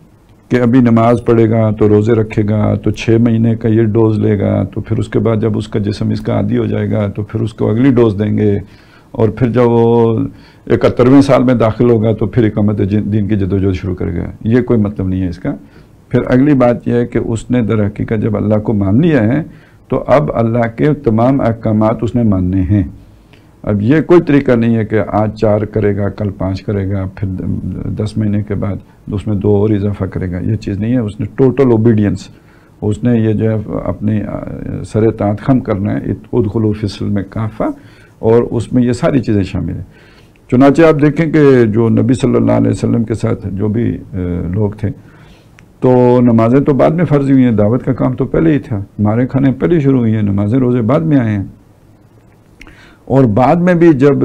کہ ابھی نماز پڑھے گا تو روزے رکھے گا تو 6 مہینے کا یہ ڈوز لے گا، تو پھر اس کے بعد جب اس کا جسم اس کا عادی ہو جائے گا تو پھر اس کو اگلی ڈوز دیں گے، اور پھر جب وہ 71ویں سال میں داخل ہوگا تو پھر اقامت دین کی جدوجہد شروع کرے گا. یہ کوئی مطلب نہیں ہے اس کا. پھر اگلی بات یہ ہے کہ اس نے در حقیقت جب اللہ کو مان لیا ہے تو اب اللہ کے تمام احکامات اس نے ماننے ہیں. اب یہ کوئی طریقہ نہیں ہے کہ آج 4 کرے گا، کل 5 کرے گا، پھر 10 مہینے کے بعد اس میں 2 اور اضافہ کرے گا. یہ چیز نہیں ہے. اس نے ٹوٹل اوبیڈینس، اس نے یہ جو ہے اپنی سر طاعت خم کرنا ہے، ادخلوا فی السلم کافہ، اور اس میں یہ ساری چیزیں شامل ہیں. چنانچہ آپ دیکھیں کہ جو نبی صلی اللہ علیہ وسلم کے ساتھ جو بھی لوگ تھے، تو نمازیں تو بعد میں فرض ہوئی ہیں، دعوت کا کام تو پہلے ہی تھا. مارے کھانے پہلے شروع ہوئی ہیں، نمازیں روزے بعد میں آئے ہیں. اور بعد میں بھی جب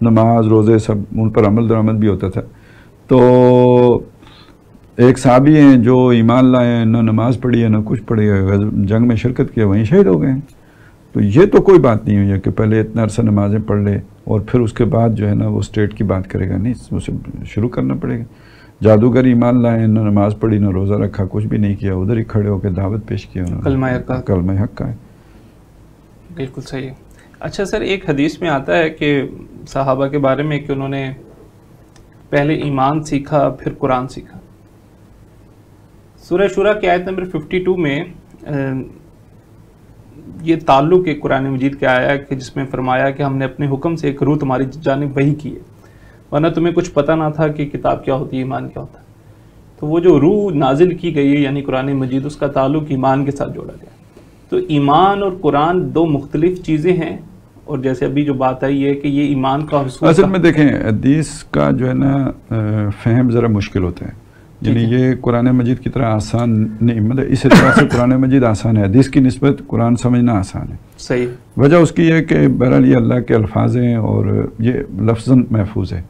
نماز روزے سب ان پر عمل درآمد بھی ہوتا تھا، تو ایک صحابی ہیں جو ایمان لائے، نہ نماز پڑھی ہے نہ کچھ پڑھی ہے، جنگ میں شرکت کیا، وہیں شہید ہو گئے ہیں. تو یہ تو کوئی بات نہیں ہوئی ہے کہ پہلے اتنا عرصہ نمازیں پڑھ لے اور پھر اس کے بعد جو ہے نا وہ اسٹیٹ کی بات کرے گا. نہیں، اسے شروع کرنا پڑے گا. جادوگر ایمان لائے، نہ نماز پڑھی نہ روزہ رکھا، کچھ بھی نہیں کیا، ادھر ہی کھڑے ہو کے دعوت پیش کی انہوں نے، کلمہ حق کا ہے. بالکل صحیح ہے. اچھا سر، ایک حدیث میں آتا ہے کہ صحابہ کے بارے میں کہ انہوں نے پہلے ایمان سیکھا پھر قرآن سیکھا. سورہ شورا کی آیت نمبر 52 میں یہ تعلق ایک قرآن مجید کے آیا ہے کہ جس میں فرمایا کہ ہم نے اپنے حکم سے ایک روح تمہاری جانب وحی کی ہے، ورنہ تمہیں کچھ پتہ نہ تھا کہ کتاب کیا ہوتی ہے، ایمان کیا ہوتا ہے. تو وہ جو روح نازل کی گئی ہے یعنی قرآن مجید، اس کا تعلق ایمان کے ساتھ جوڑا گیا. تو ایمان اور قرآن 2 مختلف چیزیں ہیں، اور جیسے ابھی جو بات آئی ہے کہ یہ ایمان کا حصول. اصل میں دیکھیں حدیث کا جو ہے نا فہم ذرا مشکل ہوتا ہے. یعنی یہ قرآن مجید کی طرح آسان نہیں، مطلب اس اعتبار سے قرآن مجید آسان ہے، حدیث کی نسبت قرآن سمجھنا آسان ہے. صحیح. وجہ اس کی یہ کہ بہرحال یہ اللہ کے الفاظ ہیں اور یہ لفظاً محفوظ ہے.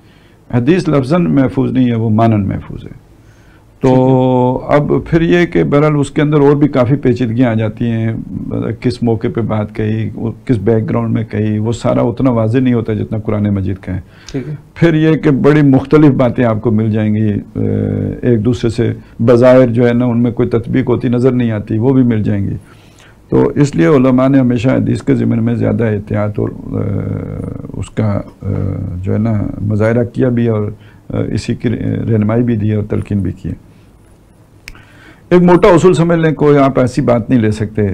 حدیث لفظاً محفوظ نہیں ہے، وہ مانن محفوظ ہے. تو اب پھر یہ کہ بہرحال اس کے اندر اور بھی کافی پیچیدگیاں آ جاتی ہیں، کس موقع پہ بات کہی، کس بیک گراؤنڈ میں کہی، وہ سارا اتنا واضح نہیں ہوتا جتنا قرآن مجید کا ہے. پھر یہ کہ بڑی مختلف باتیں آپ کو مل جائیں گی، ایک دوسرے سے بظاہر جو ہے نا ان میں کوئی تطبیق ہوتی نظر نہیں آتی، وہ بھی مل جائیں گی. تو اس لیے علماء نے ہمیشہ حدیث کے ضمن میں زیادہ احتیاط اور اس کا جو ہے نا مظاہرہ کیا بھی، اور اسی کی رہنمائی بھی دی اور تلقین بھی کی. ایک موٹا اصول سمجھ لیں، کوئی آپ ایسی بات نہیں لے سکتے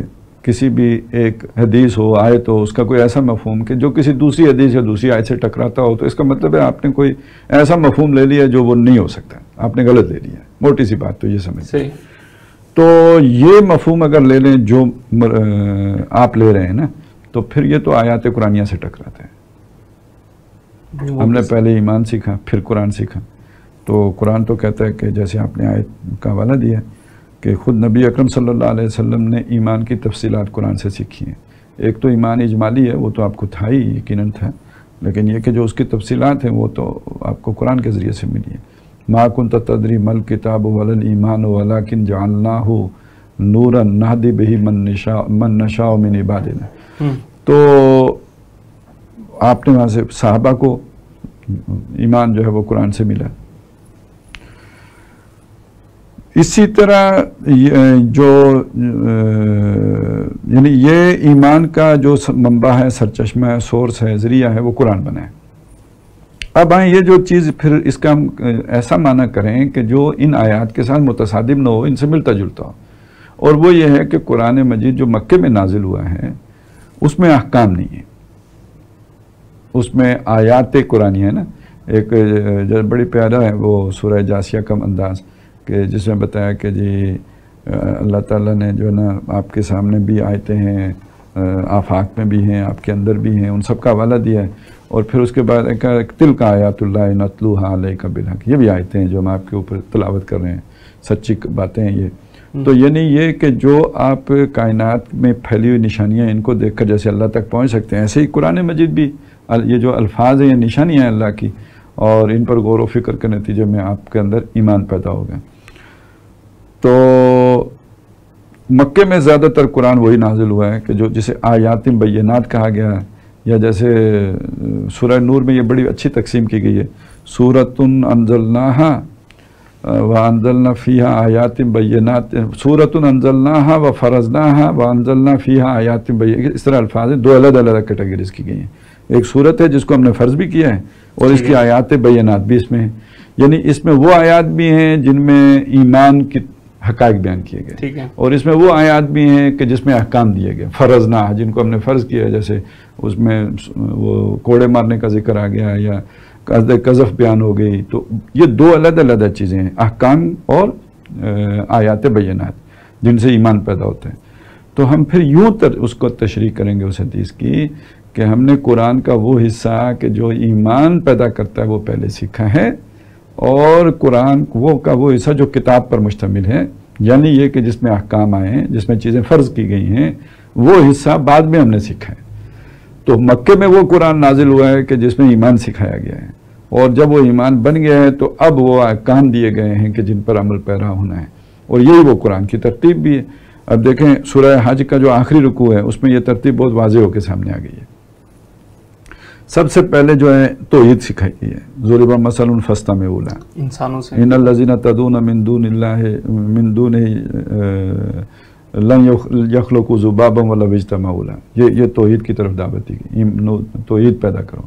کسی بھی ایک حدیث ہو آیت ہو اس کا کوئی ایسا مفہوم کہ جو کسی دوسری حدیث یا دوسری آیت سے ٹکراتا ہو، تو اس کا مطلب ہے آپ نے کوئی ایسا مفہوم لے لیا جو وہ نہیں ہو سکتا، آپ نے غلط لے لیا ہے، موٹی سی بات تو یہ سمجھ۔ تو یہ مفہوم اگر لے لیں جو آپ لے رہے ہیں نا، تو پھر یہ تو آیات قرآنیہ سے ٹکراتے ہیں۔ ہم نے پہلے ایمان سیکھا پھر قرآن سیکھا، تو قرآن تو کہتا ہے کہ جیسے آپ نے آیت کا حوالہ دیا کہ خود نبی اکرم صلی اللہ علیہ وسلم نے ایمان کی تفصیلات قرآن سے سیکھی ہیں۔ ایک تو ایمان اجمالی ہے، وہ تو آپ کو تھا ہی، یقیناً تھا، لیکن یہ کہ جو اس کی تفصیلات ہیں وہ تو آپ کو قرآن کے ذریعے سے ملی ہے۔ ما کنت تدری مل کتاب ولا الایمان ولکن جعلناہ نورا نہدی بہ من نشاء من عبادنا۔ تو آپ نے وہاں سے صحابہ کو ایمان جو ہے وہ قرآن سے ملا۔ اسی طرح جو یعنی یہ ایمان کا جو منبع ہے، سرچشمہ ہے، سورس ہے، ذریعہ ہے، وہ قرآن بنا ہے۔ اب آئیں یہ جو چیز پھر اس کا ہم ایسا معنی کریں کہ جو ان آیات کے ساتھ متصادم نہ ہو، ان سے ملتا جلتا ہو، اور وہ یہ ہے کہ قرآن مجید جو مکے میں نازل ہوا ہے اس میں احکام نہیں ہے، اس میں آیات قرآنی ہے نا۔ ایک بڑی پیارا ہے وہ سورہ جاسیہ کا انداز کہ جس میں بتایا کہ جی اللہ تعالیٰ نے جو ہے نا آپ کے سامنے بھی آیتیں ہیں، آفاق میں بھی ہیں، آپ کے اندر بھی ہیں، ان سب کا حوالہ دیا ہے، اور پھر اس کے بعد تلک آیات اللہ نتلوہا علیک بالحق، یہ بھی آیتیں ہیں جو ہم آپ کے اوپر تلاوت کر رہے ہیں، سچی باتیں ہیں یہ۔ تو یعنی یہ کہ جو آپ کائنات میں پھیلی ہوئی نشانیاں ان کو دیکھ کر جیسے اللہ تک پہنچ سکتے ہیں، ایسے ہی قرآن مجید بھی یہ جو الفاظ ہیں یہ نشانیاں ہیں اللہ کی، اور ان پر غور و فکر کے نتیجے میں آپ کے اندر ایمان پیدا ہوگا۔ تو مکے میں زیادہ تر قرآن وہی نازل ہوا ہے کہ جو جسے آیات بینات کہا گیا ہے، یا جیسے سورہ نور میں یہ بڑی اچھی تقسیم کی گئی ہے، سورۃ انزلناہا وانزلنا فیہا آیات بینات، سورۃ انزلناہا وفرضناہا وانزلنا فیہا آیات بینات، اس طرح الفاظ ہیں، دو الگ الگ کیٹیگریز کی گئی ہیں۔ ایک صورت ہے جس کو ہم نے فرض بھی کیا ہے، اور اس کی آیات بینات بھی اس میں ہیں، یعنی اس میں وہ آیات بھی ہیں جن میں ایمان کی حقائق بیان کیے گئے، اور اس میں وہ آیات بھی ہیں کہ جس میں احکام دیے گئے، فرضنا جن کو ہم نے فرض کیا ہے، جیسے اس میں وہ کوڑے مارنے کا ذکر آ گیا یا قذف بیان ہو گئی۔ تو یہ دو الگ الگ چیزیں ہیں، احکام اور آیات بینات جن سے ایمان پیدا ہوتے ہیں۔ تو ہم پھر یوں اس کو تشریح کریں گے اس حدیث کی کہ ہم نے قرآن کا وہ حصہ کہ جو ایمان پیدا کرتا ہے وہ پہلے سیکھا ہے، اور قرآن کا وہ حصہ جو کتاب پر مشتمل ہے، یعنی یہ کہ جس میں احکام آئے ہیں، جس میں چیزیں فرض کی گئی ہیں، وہ حصہ بعد میں ہم نے سیکھا ہے۔ تو مکے میں وہ قرآن نازل ہوا ہے کہ جس میں ایمان سکھایا گیا ہے، اور جب وہ ایمان بن گیا ہے تو اب وہ احکام دیے گئے ہیں کہ جن پر عمل پیرا ہونا ہے، اور یہی وہ قرآن کی ترتیب بھی ہے۔ اب دیکھیں سورہ حج کا جو آخری رکوع ہے اس میں یہ ترتیب بہت واضح ہو کے سامنے آ گئی ہے۔ سب سے پہلے جو ہے توحید سکھائی گئی ہے، ضرب مثل فاستمعوا له، انسانوں سے، ان الذین تدعون من دون اللہ من دونہ لن یخلقوا ذبابا ولو اجتمعوا له، یہ توحید کی طرف دعوت دی گئی، توحید پیدا کرو۔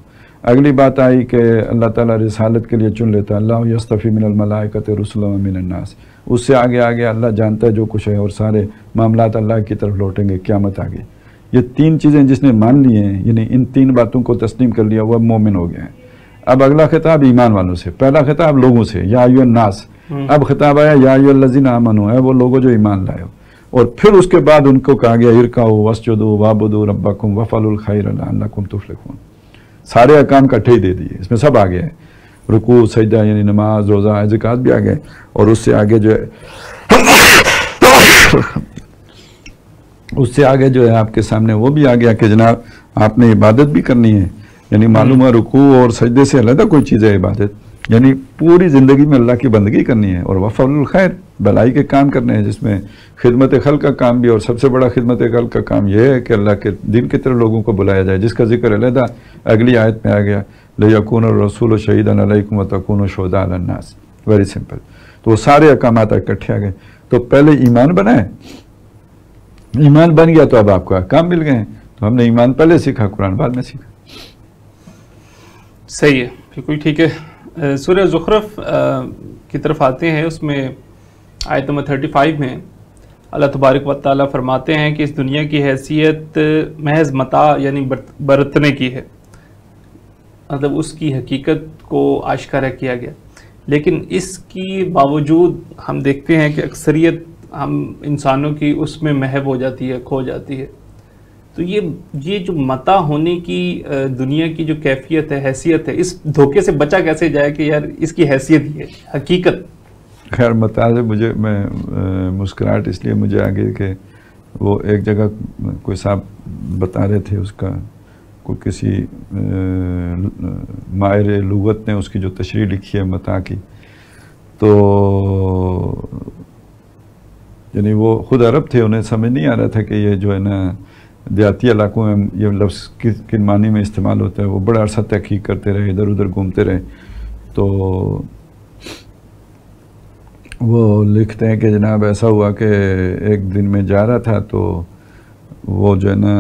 اگلی بات آئی کہ اللہ تعالیٰ رسالت کے لیے چن لیتا ہے، اللہ یصطفی من الملائکۃ رسلا ومن الناس، اس سے آگے آگے اللہ جانتا ہے جو کچھ ہے، اور سارے معاملات اللہ کی طرف لوٹیں گے قیامت آگے۔ یہ تین چیزیں جس نے مان لی ہیں، یعنی ان تین باتوں کو تسلیم کر لیا، وہ مومن ہو گیا ہے۔ اب اگلا خطاب ایمان والوں سے، پہلا خطاب لوگوں سے، یا ایھا الناس، اب خطاب آیا یا ایھا الذین آمنوا، ہے وہ لوگوں جو ایمان لائے ہو، اور پھر اس کے بعد ان کو کہا گیا ارکعوا واسجدوا واعبدوا ربکم وافعلوا الخیر لعلکم تفلحون، سارے احکام کٹھے ہی دے دیے، اس میں سب آ گیا ہے، رکوع سجدہ یعنی نماز روزہ زکوٰۃ بھی آ گئے، اور اس سے آگے جو ہے اس سے آگے جو ہے آپ کے سامنے وہ بھی آ گیا کہ جناب آپ نے عبادت بھی کرنی ہے، یعنی معلوم ہے رکوع اور سجدے سے علیحدہ کوئی چیز ہے عبادت، یعنی پوری زندگی میں اللہ کی بندگی کرنی ہے، اور وفعل الخیر، بھلائی کے کام کرنے ہیں، جس میں خدمت خلق کا کام بھی، اور سب سے بڑا خدمت خلق کا کام یہ ہے کہ اللہ کے دین کی طرف لوگوں کو بلایا جائے، جس کا ذکر علیحدہ اگلی آیت میں آ گیا، لِيَكُونَ الرَّسُولُ شَهِيدًا عَلَيْكُمْ وَتَكُونُوا شُهَدَاءَ عَلَى النَّاسِ، ویری سمپل۔ تو وہ سارے احکامات اکٹھے آ گئے، تو پہلے ایمان بنا ہے، ایمان بن گیا تو اب آپ کو احکام مل گئے ہیں، تو ہم نے ایمان پہلے سیکھا، قرآن بعد میں سیکھا۔ صحیح ہے، بالکل ٹھیک ہے۔ سورہ زخرف کی طرف آتے ہیں، اس میں آیت نمبر 35 میں اللہ تبارک و تعالیٰ فرماتے ہیں کہ اس دنیا کی حیثیت محض متاع یعنی برتنے کی ہے، مطلب اس کی حقیقت کو آشکارا کیا گیا، لیکن اس کی باوجود ہم دیکھتے ہیں کہ اکثریت ہم انسانوں کی اس میں محو ہو جاتی ہے، کھو جاتی ہے. تو یہ جو متاع ہونے کی دنیا کی جو کیفیت ہے، حیثیت ہے، اس دھوکے سے بچا کیسے جائے کہ یار اس کی حیثیت ہی ہے حقیقت. خیر متاع سے میں مسکراہٹ اس لیے مجھے آگے کہ وہ ایک جگہ کوئی صاحب بتا رہے تھے، اس کا کوئی کسی ماہر لغت نے اس کی جو تشریح لکھی ہے متاع کی، تو یعنی وہ خود عرب تھے، انہیں سمجھ نہیں آ رہا تھا کہ یہ جو ہے نا دیہاتی علاقوں میں یہ لفظ کن معنی میں استعمال ہوتا ہے. وہ بڑا عرصہ تحقیق کرتے رہے، ادھر ادھر گھومتے رہے، تو وہ لکھتے ہیں کہ جناب ایسا ہوا کہ ایک دن میں جا رہا تھا، تو وہ جو ہے نا،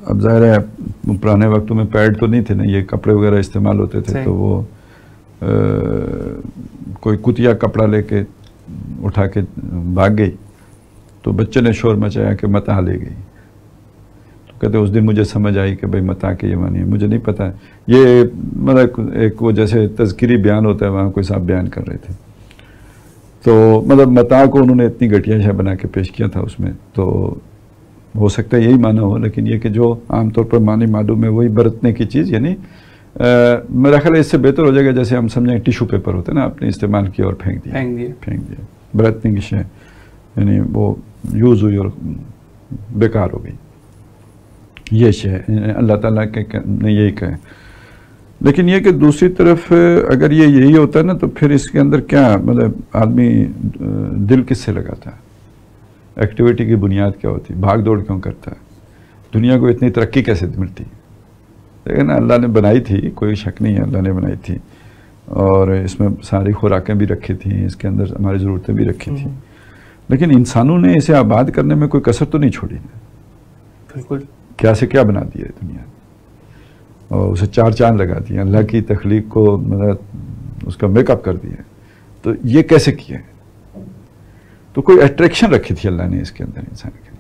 اب ظاہر ہے پرانے وقتوں میں پیڈ تو نہیں تھے نا، یہ کپڑے وغیرہ استعمال ہوتے تھے، تو وہ کوئی کتیا کپڑا لے کے اٹھا کے بھاگ گئی، تو بچے نے شور مچایا کہ متاع لے گئی. تو کہتے اس دن مجھے سمجھ آئی کہ بھائی متاع کے یہ معنی ہے، مجھے نہیں پتا. یہ مطلب ایک وہ جیسے تذکری بیان ہوتا ہے، وہاں کوئی صاحب بیان کر رہے تھے، تو مطلب متاع کو انہوں نے اتنی گھٹیا شے بنا کے پیش کیا تھا اس میں. تو ہو سکتا ہے یہی معنی ہو، لیکن یہ کہ جو عام طور پر معنی معلوم ہے وہی برتنے کی چیز، یعنی میرا خیال ہے اس سے بہتر ہو جائے گا جیسے ہم سمجھیں ٹیشو پیپر ہوتا ہے نا، آپ نے استعمال کیا اور پھینک دیا. برتنے کی شے یعنی وہ یوز ہوئی اور بیکار ہو گئی، یہ شے اللہ تعالیٰ نے یہی کہا. لیکن یہ کہ دوسری طرف اگر یہ یہی ہوتا ہے نا، تو پھر اس کے اندر کیا مطلب آدمی دل کس سے لگاتا ہے؟ ایکٹیویٹی کی بنیاد کیا ہوتی ہے؟ بھاگ دوڑ کیوں کرتا ہے؟ دنیا کو اتنی ترقی کیسے ملتی؟ لیکن اللہ نے بنائی تھی، کوئی شک نہیں ہے، اللہ نے بنائی تھی، اور اس میں ساری خوراکیں بھی رکھی تھیں، اس کے اندر ہماری ضرورتیں بھی رکھی تھیں، لیکن انسانوں نے اسے آباد کرنے میں کوئی کسر تو نہیں چھوڑی. بالکل کیا سے کیا بنا دیا ہے دنیا، اور اسے چار چاند لگا دیا، اللہ کی تخلیق کو مطلب اس کا میک اپ کر دیا. تو یہ کیسے کیا ہے؟ تو کوئی اٹریکشن رکھی تھی اللہ نے اس کے اندر انسان کے لیے.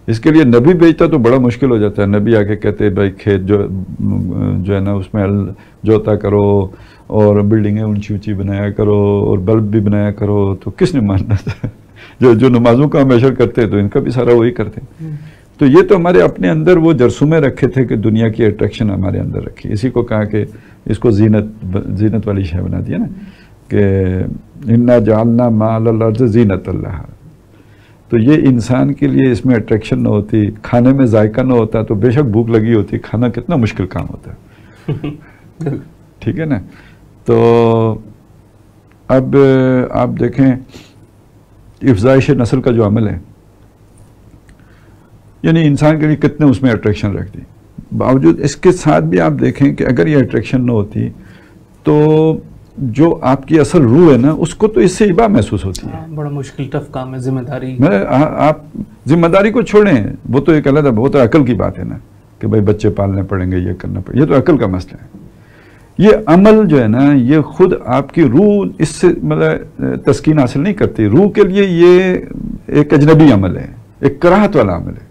اس کے لیے نبی بھیجتا تو بڑا مشکل ہو جاتا ہے. نبی آ کے کہتے بھائی کھیت جو ہے نا اس میں جوتا کرو اور بلڈنگیں اونچی اونچی بنایا کرو اور بلب بھی بنایا کرو، تو کس نے ماننا تھا؟ جو نمازوں کا میشر کرتے تو ان کا بھی سارا وہی کرتے. تو یہ تو ہمارے اپنے اندر وہ جرثومے رکھے تھے کہ دنیا کی اٹریکشن ہمارے اندر رکھی. اسی کو کہا کہ اس کو زینت والی شے بنا دیا نا، کہ انا جعلنا ما علی الارض زینت اللہ. تو یہ انسان کے لیے اس میں اٹریکشن نہ ہوتی، کھانے میں ذائقہ نہ ہوتا، تو بے شک بھوک لگی ہوتی، کھانا کتنا مشکل کام ہوتا ہے. ٹھیک ہے نا. تو اب آپ دیکھیں افزائش نسل کا جو عمل ہے، یعنی انسان کے لیے کتنے اس میں اٹریکشن رکھ دی. باوجود اس کے ساتھ بھی آپ دیکھیں کہ اگر یہ اٹریکشن نہ ہوتی تو جو آپ کی اصل روح ہے نا، اس کو تو اس سے ابا محسوس ہوتی ہے. بڑا مشکل ٹف کام ہے، ذمہ داری. آپ ذمہ داری کو چھوڑیں، وہ تو ایک الگ ہے، وہ تو عقل کی بات ہے نا، کہ بھائی بچے پالنے پڑیں گے، یہ کرنا پڑے، یہ تو عقل کا مسئلہ ہے. یہ عمل جو ہے نا، یہ خود آپ کی روح اس سے مطلب تسکین حاصل نہیں کرتی. روح کے لیے یہ ایک اجنبی عمل ہے، ایک کراہت والا عمل ہے.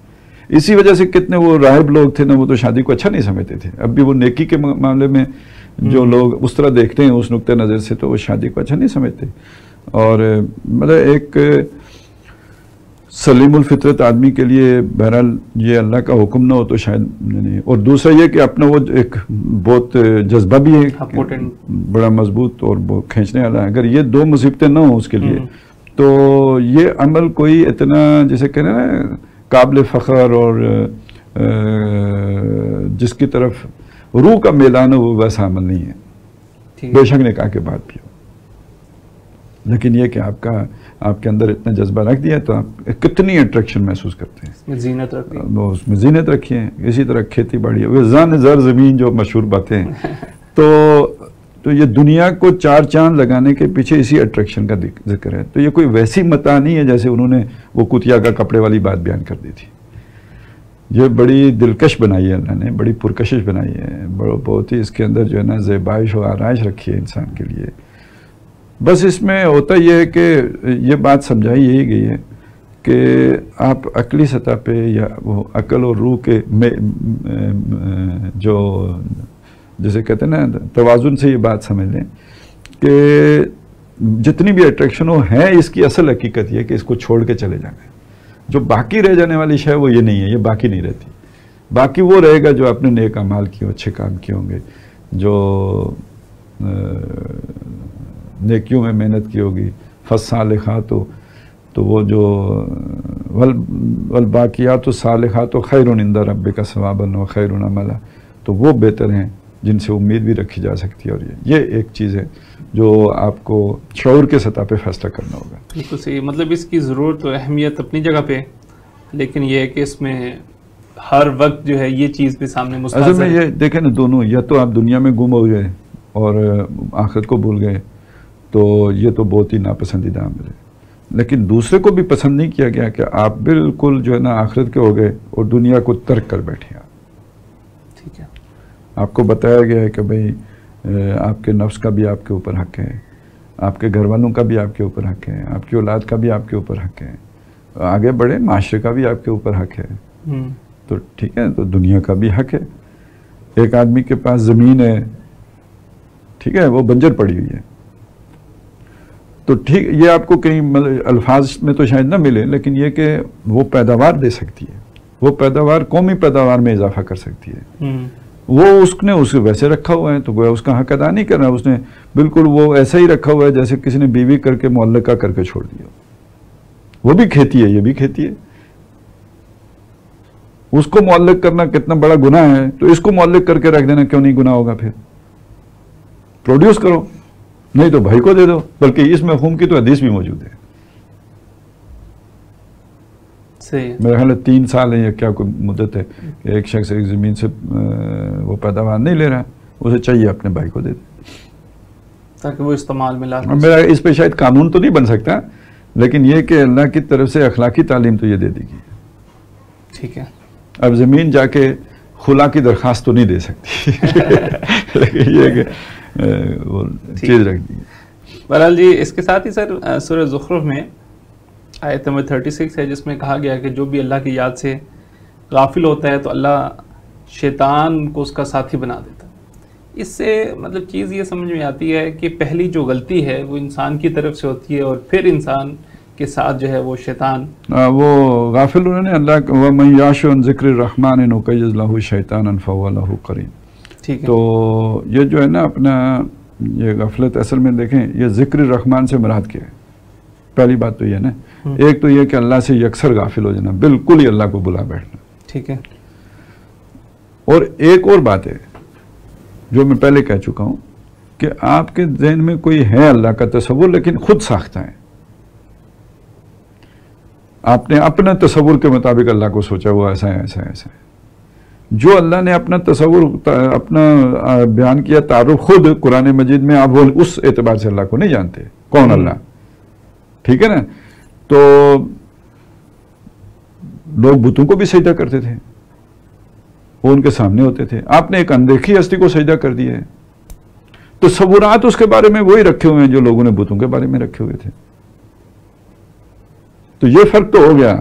اسی وجہ سے کتنے وہ راہب لوگ تھے نا، وہ تو شادی کو اچھا نہیں سمجھتے تھے. اب بھی وہ نیکی کے معاملے میں جو لوگ اس طرح دیکھتے ہیں اس نقطہ نظر سے، تو وہ شادی کو اچھا نہیں سمجھتے. اور مطلب ایک سلیم الفطرت آدمی کے لیے بہرحال یہ اللہ کا حکم نہ ہو تو شاید نہیں. اور دوسرا یہ کہ اپنا وہ ایک بہت جذبہ بھی ہے بڑا مضبوط اور وہ کھینچنے والا ہے. اگر یہ دو مصیبتیں نہ ہوں اس کے لیے، تو یہ عمل کوئی اتنا جیسے کہنا نا قابل فخر اور جس کی طرف روح کا میلان ہو، وہ ویسا عمل نہیں ہے، بے شک نکاح کے بعد بھی ہو. لیکن یہ کہ آپ کے اندر اتنا جذبہ رکھ دیا تو آپ کتنی اٹریکشن محسوس کرتے ہیں. اس میں زینت رکھتے ہیں، اس میں زینت رکھی ہے. اسی طرح کھیتی باڑی ہے، زان زر زمین جو مشہور باتیں ہیں. تو یہ دنیا کو چار چاند لگانے کے پیچھے اسی اٹریکشن کا ذکر ہے. تو یہ کوئی ویسی متاع نہیں ہے جیسے انہوں نے وہ کتیا کا کپڑے والی بات بیان کر دی تھی. یہ بڑی دلکش بنائی ہے اللہ نے، بڑی پرکشش بنائی ہے، بہت ہی اس کے اندر جو ہے نا زیبائش و آرائش رکھی ہے انسان کے لیے. بس اس میں ہوتا یہ ہے کہ یہ بات سمجھائی یہی گئی ہے کہ آپ عقلی سطح پہ یا وہ عقل اور روح کے جو جیسے کہتے ہیں نا توازن سے یہ بات سمجھ لیں کہ جتنی بھی اٹریکشن ہو ہے اس کی اصل حقیقت یہ کہ اس کو چھوڑ کے چلے جانا ہے. جو باقی رہ جانے والی شے وہ یہ نہیں ہے, یہ باقی نہیں رہتی. باقی وہ رہے گا جو آپ نے نیک اعمال کیے, اچھے کام کیے ہوں گے, جو نیکیوں میں محنت کی ہوگی, فالصالحات تو وہ جو والباقیات الصالحات خیر عند ربک ثوابا وخیر عملا, تو وہ بہتر ہیں جن سے امید بھی رکھی جا سکتی ہے. اور یہ ایک چیز ہے جو آپ کو شعور کے سطح پہ فیصلہ کرنا ہوگا. بالکل صحیح. مطلب اس کی ضرورت و اہمیت اپنی جگہ پہ, لیکن یہ ہے کہ اس میں ہر وقت جو ہے یہ چیز بھی سامنے مستحضر ہے. اصل میں یہ دیکھیں نا دونوں, یا تو آپ دنیا میں گم ہو گئے اور آخرت کو بھول گئے تو یہ تو بہت ہی ناپسندیدہ عمل ہے. لیکن دوسرے کو بھی پسند نہیں کیا گیا کہ آپ بالکل جو ہے نا آخرت کے ہو گئے اور دنیا کو ترک کر بیٹھے. ٹھیک ہے, آپ کو بتایا گیا ہے کہ بھئی آپ کے نفس کا بھی آپ کے اوپر حق ہے, آپ کے گھر والوں کا بھی آپ کے اوپر حق ہے, آپ کی اولاد کا بھی آپ کے اوپر حق ہے, آگے بڑھے معاشرے کا بھی آپ کے اوپر حق ہے. تو ٹھیک ہے, تو دنیا کا بھی حق ہے. ایک آدمی کے پاس زمین ہے, ٹھیک ہے, وہ بنجر پڑی ہوئی ہے, تو ٹھیک یہ آپ کو کہیں الفاظ میں تو شاید نہ ملے, لیکن یہ کہ وہ پیداوار دے سکتی ہے, وہ پیداوار قومی پیداوار میں اضافہ کر سکتی ہے. وہ اس نے اسے ویسے رکھا ہوا ہے تو گویا اس کا حق ادا نہیں کر رہا, اس نے بالکل وہ ایسا ہی رکھا ہوا ہے جیسے کسی نے بیوی کر کے معلقہ کر کے چھوڑ دیا. وہ بھی کھیتی ہے, یہ بھی کھیتی ہے. اس کو معلق کرنا کتنا بڑا گناہ ہے, تو اس کو معلق کر کے رکھ دینا کیوں نہیں گناہ ہوگا؟ پھر پروڈیوس کرو, نہیں تو بھائی کو دے دو. بلکہ اس مفہوم کی تو حدیث بھی موجود ہے. میرا خیال ہے 3 سال ہے یا کیا کوئی مدت ہے کہ ایک شخص ایک زمین سے وہ پیداوار نہیں لے رہا, اسے چاہیے اپنے بھائی کو دے دے تاکہ وہ استعمال میں لا. میرا اس پہ شاید قانون تو نہیں بن سکتا, لیکن یہ کہ اللہ کی طرف سے اخلاقی تعلیم تو یہ دے دی گئی. ٹھیک ہے, اب زمین جا کے خلا کی درخواست تو نہیں دے سکتی لیکن یہ کہ وہ چیز رکھ دی. بہرحال جی, اس کے ساتھ ہی سر سورہ زخرف میں آیت نمبر 36 ہے جس میں کہا گیا کہ جو بھی اللہ کی یاد سے غافل ہوتا ہے تو اللہ شیطان کو اس کا ساتھی بنا دیتا. اس سے مطلب چیز یہ سمجھ میں آتی ہے کہ پہلی جو غلطی ہے وہ انسان کی طرف سے ہوتی ہے, اور پھر انسان کے ساتھ جو ہے وہ شیطان وہ غافل انہوں نے اللہ وَمَن يَعْشُ عَن ذِكْرِ الرَّحْمَنِ نُقَيِّضْ لَهُ شَيْطَانًا فَهُوَ لَهُ قَرِينٌ. ٹھیک ہے, تو یہ جو ہے نا اپنا یہ غفلت اصل میں دیکھیں یہ ذکر الرحمن سے مراد کیا ہے. پہلی بات تو یہ نا, ایک تو یہ کہ اللہ سے یکسر غافل ہو جانا, بالکل ہی اللہ کو بلا بیٹھنا. ٹھیک ہے, اور ایک اور بات ہے جو میں پہلے کہہ چکا ہوں کہ آپ کے ذہن میں کوئی ہے اللہ کا تصور لیکن خود ساختہ ہے. آپ نے اپنا تصور کے مطابق اللہ کو سوچا وہ ایسا ہے ایسا ہے ایسا ہے. جو اللہ نے اپنا تصور اپنا بیان کیا تعارف خود قرآن مجید میں, آپ وہ اس اعتبار سے اللہ کو نہیں جانتے کون اللہ. ٹھیک ہے نا, تو لوگ بتوں کو بھی سجدہ کرتے تھے, وہ ان کے سامنے ہوتے تھے. آپ نے ایک اندیکھی ہستی کو سجدہ کر دیا ہے. تصورات اس کے بارے میں وہی رکھے ہوئے ہیں جو لوگوں نے بتوں کے بارے میں رکھے ہوئے تھے. تو یہ فرق تو ہو گیا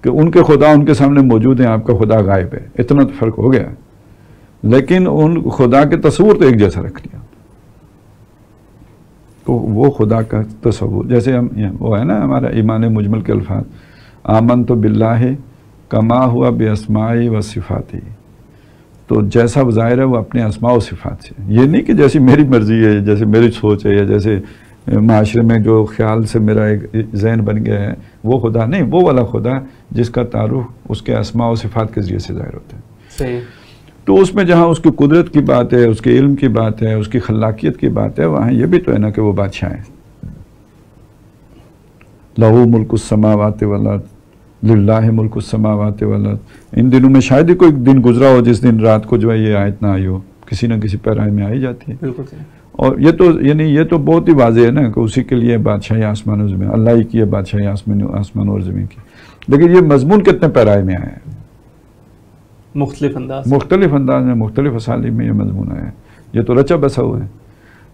کہ ان کے خدا ان کے سامنے موجود ہیں, آپ کا خدا غائب ہے, اتنا تو فرق ہو گیا. لیکن ان خدا کے تصور تو ایک جیسا رکھ لیا. تو وہ خدا کا تصور جیسے ہم وہ ہے نا ہمارا ایمان مجمل کے الفاظ, آمنت باللہ کما ہوا باسمائی و صفاتی. تو جیسا ظاہر ہے وہ اپنے اسماء و صفات سے, یہ نہیں کہ جیسی میری مرضی ہے, جیسے میری سوچ ہے, یا جیسے معاشرے میں جو خیال سے میرا ایک ذہن بن گیا ہے وہ خدا نہیں. وہ والا خدا جس کا تعارف اس کے اسماء و صفات کے ذریعے سے ظاہر ہوتا ہے. صحیح. تو اس میں جہاں اس کی قدرت کی بات ہے, اس کے علم کی بات ہے, اس کی خلاقیت کی بات ہے, وہاں یہ بھی تو ہے نا کہ وہ بادشاہ ہے. لہو ملک السماوات والارض للہ ملک السماوات والارض. ان دنوں میں شاید ہی کوئی دن گزرا ہو جس دن رات کو جو ہے یہ آیت نہ آئی ہو, کسی نہ کسی پیرائے میں آئی جاتی ہے. بالکل صحیح. اور یہ تو یعنی یہ تو بہت ہی واضح ہے نا کہ اسی کے لیے بادشاہی آسمان و زمین, اللہ ہی کی ہے بادشاہی آسمان اور زمین کی. لیکن یہ مضمون کتنے پیرائے میں آیا ہے, مختلف انداز میں مختلف اسالیب میں یہ مضمون آیا ہے. یہ تو رچا بسا ہوا ہے.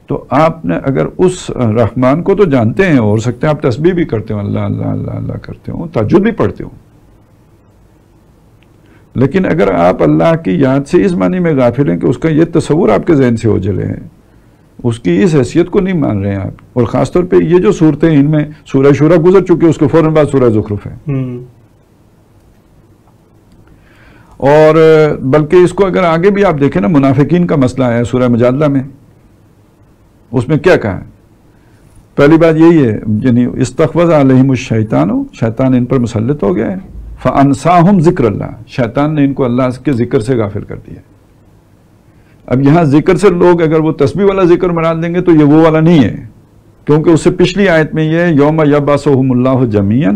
تو آپ نے اگر اس رحمان کو تو جانتے ہیں، ہو سکتے ہیں آپ تسبیح بھی کرتے ہو، اللہ اللہ اللہ اللہ کرتے ہو، تہجد بھی پڑھتے ہو، لیکن اگر آپ اللہ کی یاد سے اس معنی میں غافل ہیں کہ اس کا یہ تصور آپ کے ذہن سے اوجھلے ہیں، اس کی اس حیثیت کو نہیں مان رہے ہیں آپ، اور خاص طور پہ یہ جو صورتیں ان میں سورہ شورا گزر چکی ہے، اس کے فوراً بعد سورہ زخرف ہے، اور بلکہ اس کو اگر آگے بھی آپ دیکھیں نا، منافقین کا مسئلہ ہے سورہ مجادلہ میں، اس میں کیا کہا ہے؟ پہلی بات یہی ہے، یعنی استحوذ علیہم الشیطان، شیطان ان پر مسلط ہو گیا ہے، فانساہم ذکر اللہ، شیطان نے ان کو اللہ کے ذکر سے غافل کر دیا۔ اب یہاں ذکر سے لوگ اگر وہ تسبیح والا ذکر مراد دیں گے تو یہ وہ والا نہیں ہے، کیونکہ اس سے پچھلی آیت میں یہ یوم یبعثہم اللہ جمیعا،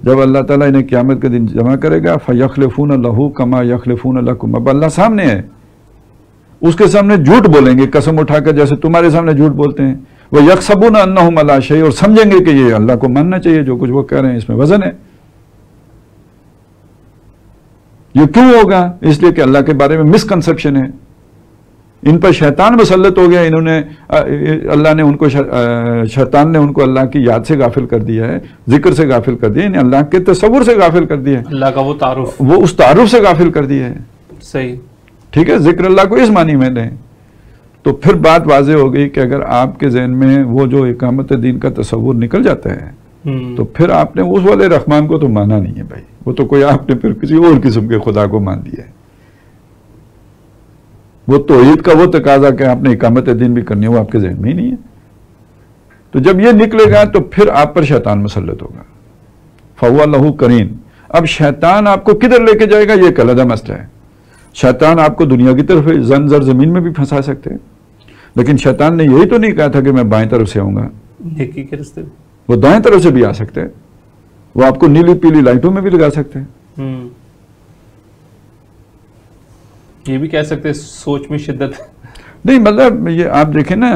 جب اللہ تعالیٰ انہیں قیامت کے دن جمع کرے گا، فیخلفون لہ کما یخلفون لکم، اب اللہ سامنے ہے، اس کے سامنے جھوٹ بولیں گے قسم اٹھا کر جیسے تمہارے سامنے جھوٹ بولتے ہیں، وہ یحسبون انہم علی شیء، اور سمجھیں گے کہ یہ اللہ کو ماننا چاہیے، جو کچھ وہ کہہ رہے ہیں اس میں وزن ہے۔ یہ کیوں ہوگا؟ اس لیے کہ اللہ کے بارے میں مسکنسپشن ہے، ان پر شیطان مسلط ہو گیا، انہوں نے اللہ نے ان کو شیطان نے ان کو اللہ کی یاد سے غافل کر دیا ہے، ذکر سے غافل کر دیا ہے، یعنی اللہ کے تصور سے غافل کر دیا ہے، اللہ کا وہ تعارف، وہ اس تعارف سے غافل کر دیا ہے۔ صحیح، ٹھیک ہے، ذکر اللہ کو اس معنی میں لیں تو پھر بات واضح ہو گئی کہ اگر آپ کے ذہن میں وہ جو اقامت دین کا تصور نکل جاتا ہے تو پھر آپ نے اس والے رحمان کو تو مانا نہیں ہے بھائی، وہ تو کوئی آپ نے پھر کسی اور قسم کے خدا کو مان دیا ہے۔ وہ توحید کا وہ تقاضا کہ آپ نے اقامت دین بھی کرنی ہے، وہ آپ کے ذہن میں ہی نہیں ہے۔ تو جب یہ نکلے گا تو پھر آپ پر شیطان مسلط ہوگا، فہو لہ قرین۔ اب شیطان آپ کو کدھر لے کے جائے گا یہ ایک علیحدہ مسئلہ ہے۔ شیطان آپ کو دنیا کی طرف زر زمین میں بھی پھنسا سکتے ہیں، لیکن شیطان نے یہی تو نہیں کہا تھا کہ میں بائیں طرف سے آؤں گا، نیکی کے راستے میں وہ دائیں طرف سے بھی آ سکتے ہیں، وہ آپ کو نیلی پیلی لائٹوں میں بھی لگا سکتے ہیں۔ یہ بھی کہہ سکتے ہیں سوچ میں شدت نہیں، مطلب یہ آپ دیکھیں نا،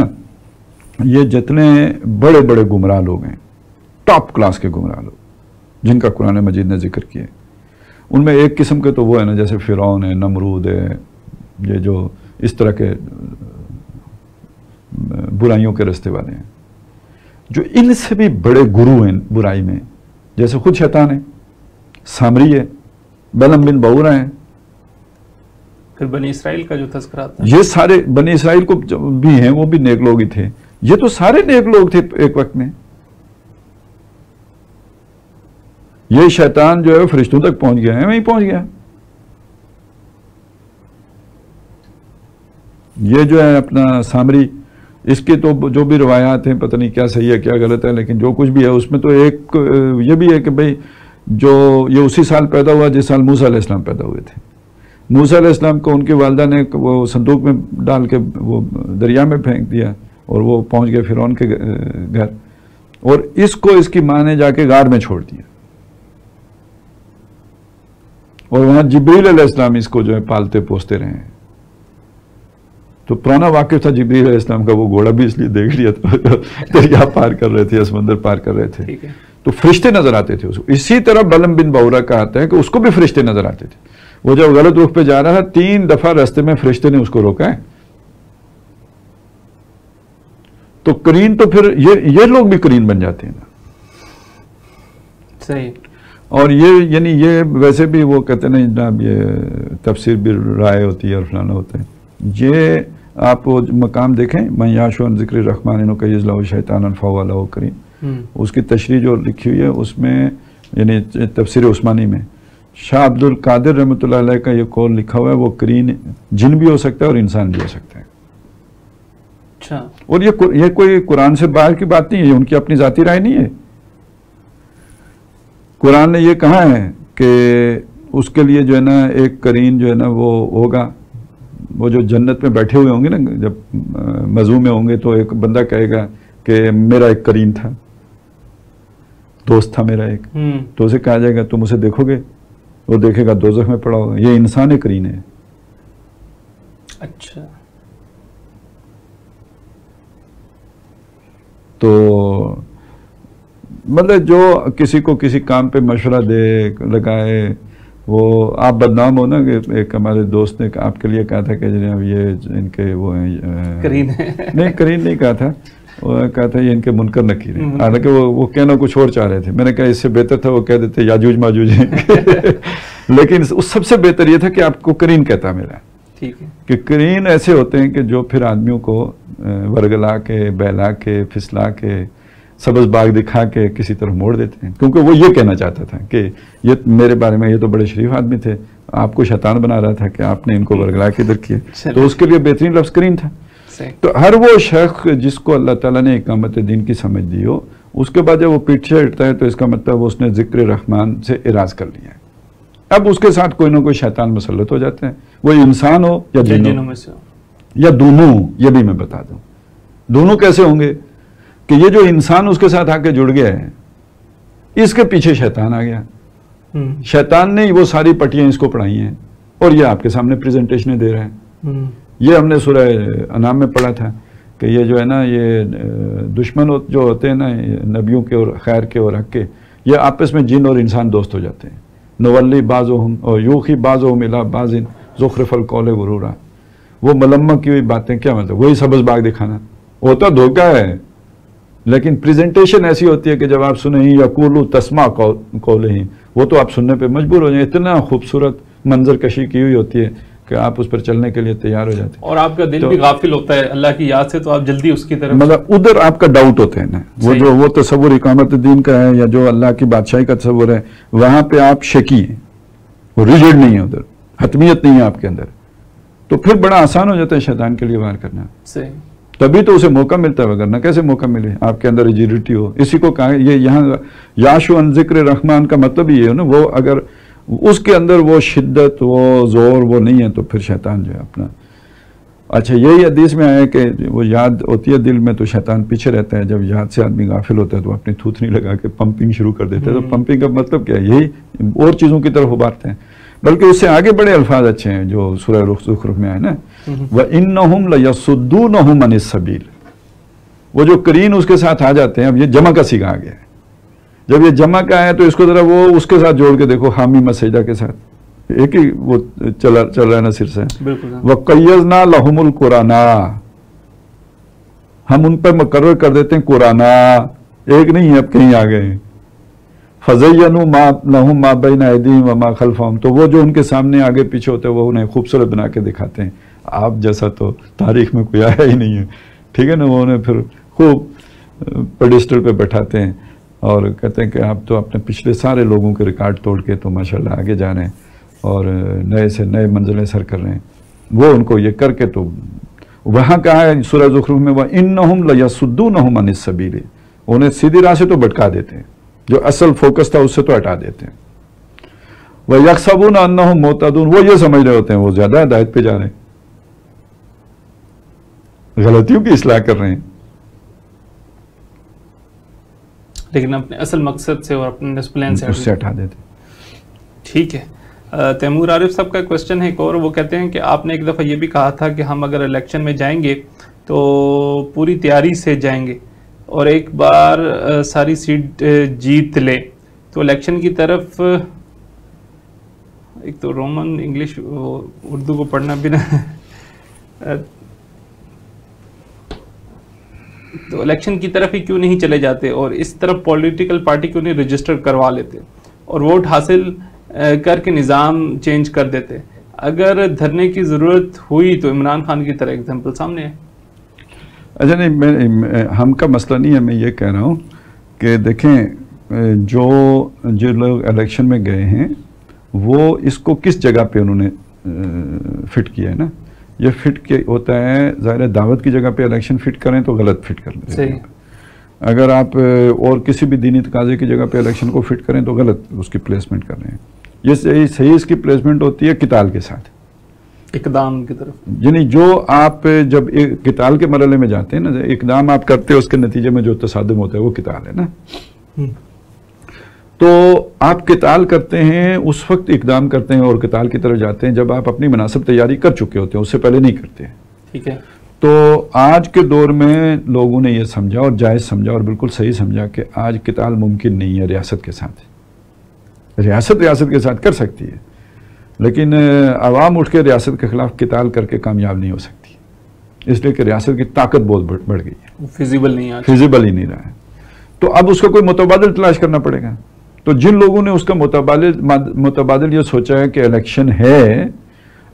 یہ جتنے بڑے بڑے گمراہ لوگ ہیں، ٹاپ کلاس کے گمراہ لوگ جن کا قرآن مجید نے ذکر کیا، ان میں ایک قسم کے تو وہ ہے نا، جیسے فرعون ہے، نمرود ہے، یہ جو اس طرح کے برائیوں کے رستے والے ہیں، جو ان سے بھی بڑے گرو ہیں برائی میں، جیسے خود شیطان ہے، سامری ہے، بلعم بن بعورہ ہیں، پھر بنی اسرائیل کا جو تذکرہ تھا، یہ سارے بنی اسرائیل کو بھی ہیں، وہ بھی نیک لوگ ہی تھے، یہ تو سارے نیک لوگ تھے ایک وقت میں۔ یہ شیطان جو ہے فرشتوں تک پہنچ گیا ہے، وہیں پہنچ گیا۔ یہ جو ہے اپنا سامری، اس کے تو جو بھی روایات ہیں پتہ نہیں کیا صحیح ہے کیا غلط ہے، لیکن جو کچھ بھی ہے اس میں تو ایک یہ بھی ہے کہ بھئی جو یہ اسی سال پیدا ہوا جس سال موسیٰ علیہ السلام پیدا ہوئے تھے۔ موسیٰ علیہ السلام کو ان کی والدہ نے وہ صندوق میں ڈال کے وہ دریا میں پھینک دیا اور وہ پہنچ گئے فرعون کے گھر، اور اس کو اس کی ماں نے جا کے غار میں چھوڑ دیا، اور وہاں جبریل علیہ السلام اس کو جو ہے پالتے پوستے رہے ہیں۔ تو پرانا واقف تھا جبریل علیہ السلام کا، وہ گھوڑا بھی اس لیے دیکھ لیا تھا، دریا پار کر رہے تھے، سمندر پار کر رہے تھے، تو فرشتے نظر آتے تھے اس کو۔ اسی طرح بلعم بن بعورہ کا آتا ہے کہ اس کو بھی فرشتے نظر آتے تھے، وہ جب غلط رخ پہ جا رہا تھا 3 دفعہ راستے میں فرشتے نے اس کو روکا ہے۔ تو قرین تو پھر یہ لوگ بھی قرین بن جاتے ہیں نا، صحیح۔ اور یہ یعنی یہ ویسے بھی وہ کہتے ہیں نا جناب، یہ تفسیر بھی رائے ہوتی ہے اور فلانا ہوتا ہے، یہ آپ وہ مقام دیکھیں، من یعش عن ذکر الرحمن نقیض لہ شیطانا فہو لہ قرین، اس کی تشریح جو لکھی ہوئی ہے اس میں، یعنی تفسیر عثمانی میں شاہ عبد القادر رحمۃ اللہ علیہ کا یہ قول لکھا ہوا ہے، وہ قرین جن بھی ہو سکتا ہے اور انسان بھی ہو سکتا ہے۔ اچھا، اور یہ کوئی قرآن سے باہر کی بات نہیں ہے، یہ ان کی اپنی ذاتی رائے نہیں ہے۔ قرآن نے یہ کہا ہے کہ اس کے لیے جو ہے نا ایک قرین جو ہے نا وہ ہوگا، وہ جو جنت میں بیٹھے ہوئے ہوں گے نا، جب مزو میں ہوں گے تو ایک بندہ کہے گا کہ میرا ایک قرین تھا، دوست تھا میرا ایک، تو اسے کہا جائے گا تم اسے دیکھو گے، وہ دیکھے گا دوزخ میں پڑا ہوگا، یہ انسان قرین ہے۔ اچھا، تو مطلب جو کسی کو کسی کام پہ مشورہ دے، لگائے، وہ آپ بدنام ہو نا کہ ایک ہمارے دوست نے آپ کے لیے کہا تھا کہ جناب یہ ان کے وہ ہیں کرین نہیں کرین نہیں کہا تھا، وہ کہا تھا یہ ان کے منکر نکیر ہیں، حالانکہ وہ کہنا کچھ اور چاہ رہے تھے. میں نے کہا اس سے بہتر تھا وہ کہہ دیتے یاجوج ماجوج ہیں لیکن اس سب سے بہتر یہ تھا کہ آپ کو کرین کہتا میرا، ٹھیک ہے، کہ کرین ایسے ہوتے ہیں کہ جو پھر آدمیوں کو ورگلا کے بہلا کے پھسلا کے سبز باغ دکھا کے کسی طرف موڑ دیتے ہیں، کیونکہ وہ یہ کہنا چاہتا تھا کہ یہ میرے بارے میں یہ تو بڑے شریف آدمی تھے، آپ کو شیطان بنا رہا تھا کہ آپ نے ان کو ورگلا کے ادھر کیا، تو اس کے لیے بہترین لفظ کرین تھا. تو ہر وہ شخص جس کو اللہ تعالیٰ نے اقامت دین کی سمجھ دی ہو، اس کے بعد جب وہ پیچھے ہٹتا ہے تو اس کا مطلب اس نے ذکر رحمان سے اراض کر لیا ہے. اب اس کے ساتھ کوئی نہ کوئی شیطان مسلط ہو جاتے ہیں، وہ انسان ہو یا جنوں میں سے یا دونوں. یہ بھی میں بتا دوں دونوں کیسے ہوں گے کہ یہ جو انسان اس کے ساتھ آ کے جڑ گیا ہے، اس کے پیچھے شیطان آ گیا، شیطان نے وہ ساری پٹیاں اس کو پڑھائی ہیں اور یہ آپ کے سامنے پریزنٹیشنیں دے رہے ہیں. یہ ہم نے سورہ انعام میں پڑھا تھا کہ یہ جو ہے نا یہ دشمن جو ہوتے ہیں نا نبیوں کے اور خیر کے اور حق کے، یہ آپس میں جن اور انسان دوست ہو جاتے ہیں. نولی بعضهم اور یوخی بعضهم الی بعض زخرف القول غرورا. وہ ملمہ کی ہوئی باتیں کیا مطلب وہی سبز باغ دکھانا ہوتا دھوکہ ہے، لیکن پریزنٹیشن ایسی ہوتی ہے کہ جب آپ سنیں یا کولو تسمع قولہم، وہ تو آپ سننے پہ مجبور ہو جائیں. اتنا خوبصورت منظر کشی کی ہوئی ہوتی ہے کہ آپ اس پر چلنے کے لیے تیار ہو جاتے ہیں، اور آپ کا دل بھی غافل ہوتا ہے اللہ کی یاد سے، تو آپ جلدی اس کی طرف مطلب ادھر آپ کا ڈاؤٹ ہوتا ہے نا، وہ تصور اقامت دین کا ہے یا جو اللہ کی بادشاہی کا تصور ہے، وہاں پہ آپ شکی ہیں، وہ ریجڈ نہیں ہے، ادھر حتمیت نہیں ہے آپ کے اندر، تو پھر بڑا آسان ہو جاتا ہے شیطان کے لیے وار کرنا. تبھی تو اسے موقع ملتا ہے، وگرنہ کیسے موقع ملے؟ آپ کے اندر ایجیلٹی ہو. اسی کو کہا یہ یہاں یاشو ان ذکر رحمان کا مطلب یہ ہے نا، وہ اگر اس کے اندر وہ شدت وہ زور وہ نہیں ہے تو پھر شیطان جو ہے اپنا. اچھا یہی حدیث میں آیا کہ وہ یاد ہوتی ہے دل میں تو شیطان پیچھے رہتا ہے، جب یاد سے آدمی غافل ہوتا ہے تو اپنی تھوتنی لگا کے پمپنگ شروع کر دیتا ہے. تو پمپنگ کا مطلب کیا ہے؟ یہی اور چیزوں کی طرف ابھارتے ہیں. بلکہ اس سے آگے بڑے الفاظ اچھے ہیں جو سورہ زخرف میں آئے نا، وَإِنَّهُمْ لَيَصُدُّونَهُمْ عَنِ السَّبِيلِ. وہ جو کرین اس کے ساتھ آ جاتے ہیں، اب یہ جمع کا سیگا آ گیا ہے. جب یہ جمع کا ہے تو اس کو ذرا وہ اس کے ساتھ جوڑ کے دیکھو، حامی مسجدہ کے ساتھ ایک ہی وہ چل رہا ہے نا سر سے. وَقَيَّزْنَا لَهُمُ الْقُرَانَا، ہم ان پر مقرر کر دیتے ہیں قرآنہ، ایک نہیں ہے اب کہیں آ گئے. فَزَيَّنُوا لَهُم مَا بَيْنَ أَيْدِيهِمْ وَمَا خَلْفَهُمْ، تو وہ جو ان کے سامنے آگے پیچھے ہوتے ہیں وہ انہیں خوبصورت بنا کے دکھاتے ہیں. آپ جیسا تو تاریخ میں کوئی آیا ہی نہیں ہے، ٹھیک ہے نا. وہ انہیں پھر خوب پیڈسٹل پہ بیٹھاتے ہیں اور کہتے ہیں کہ آپ تو اپنے پچھلے سارے لوگوں کے ریکارڈ توڑ کے تو ماشاءاللہ آگے جا رہے ہیں اور نئے سے نئے منزلیں سر کر رہے ہیں. وہ ان کو یہ کر کے تو وہاں کہا ہے سورہ زخرف میں وَإِنَّهُمْ لَيَصُدُّونَهُمْ عَنِ السَّبِيلِ، انہیں سیدھی راہ سے تو بھٹکا دیتے ہیں، جو اصل فوکس تھا اس سے تو ہٹا دیتے ہیں. وَيَحْسَبُونَ أَنَّهُمْ مُهْتَدُونَ، وہ یہ سمجھ رہے ہوتے ہیں وہ زیادہ ہدایت پہ جا رہے ہیں، غلطیوں کی اصلاح کر رہے ہیں، لیکن اپنے اصل مقصد سے اور اپنے پلان سے اس سے ہٹا دیتے ہیں. ٹھیک ہے. تیمور عارف صاحب کا کوشچن ہے ایک اور، وہ کہتے ہیں کہ آپ نے ایک دفعہ یہ بھی کہا تھا کہ ہم اگر الیکشن میں جائیں گے تو پوری تیاری سے جائیں گے، اور ایک بار ساری سیٹ جیت لے تو الیکشن کی طرف، ایک تو رومن انگلش اردو کو پڑھنا بھی نہ، تو الیکشن کی طرف ہی کیوں نہیں چلے جاتے اور اس طرف پولیٹیکل پارٹی کیوں نہیں رجسٹر کروا لیتے اور ووٹ حاصل کر کے نظام چینج کر دیتے؟ اگر دھرنے کی ضرورت ہوئی تو عمران خان کی طرح ایگزامپل سامنے ہے. اچھا نہیں، ہم کا مسئلہ نہیں ہے، میں یہ کہہ رہا ہوں کہ دیکھیں جو لوگ الیکشن میں گئے ہیں وہ اس کو کس جگہ پہ انہوں نے فٹ کیا ہے نا. یہ فٹ ہوتا ہے ظاہر دعوت کی جگہ پہ الیکشن فٹ کریں تو غلط فٹ کر لیں. اگر آپ اور کسی بھی دینی تقاضے کی جگہ پہ الیکشن کو فٹ کریں تو غلط اس کی پلیسمنٹ کر رہے ہیں. یہ صحیح اس کی پلیسمنٹ ہوتی ہے قتال کے ساتھ، اقدام کی طرف. یعنی جو آپ جب قتال کے مرحلے میں جاتے ہیں نا، اقدام آپ کرتے ہیں اس کے نتیجے میں جو تصادم ہوتا ہے وہ قتال ہے نا. تو آپ قتال کرتے ہیں اس وقت اقدام کرتے ہیں اور قتال کی طرف جاتے ہیں جب آپ اپنی مناسب تیاری کر چکے ہوتے ہیں، اس سے پہلے نہیں کرتے. ٹھیک ہے. تو آج کے دور میں لوگوں نے یہ سمجھا اور جائز سمجھا اور بالکل صحیح سمجھا کہ آج قتال ممکن نہیں ہے ریاست کے ساتھ. ریاست کے ساتھ کر سکتی ہے لیکن عوام اٹھ کے ریاست کے خلاف قتال کر کے کامیاب نہیں ہو سکتی، اس لیے کہ ریاست کی طاقت بہت بڑھ گئی ہے، فیزیبل نہیں ہے، فیزیبل ہی نہیں رہا ہے. تو اب اس کا کوئی متبادل تلاش کرنا پڑے گا. تو جن لوگوں نے اس کا متبادل یہ سوچا ہے کہ الیکشن ہے،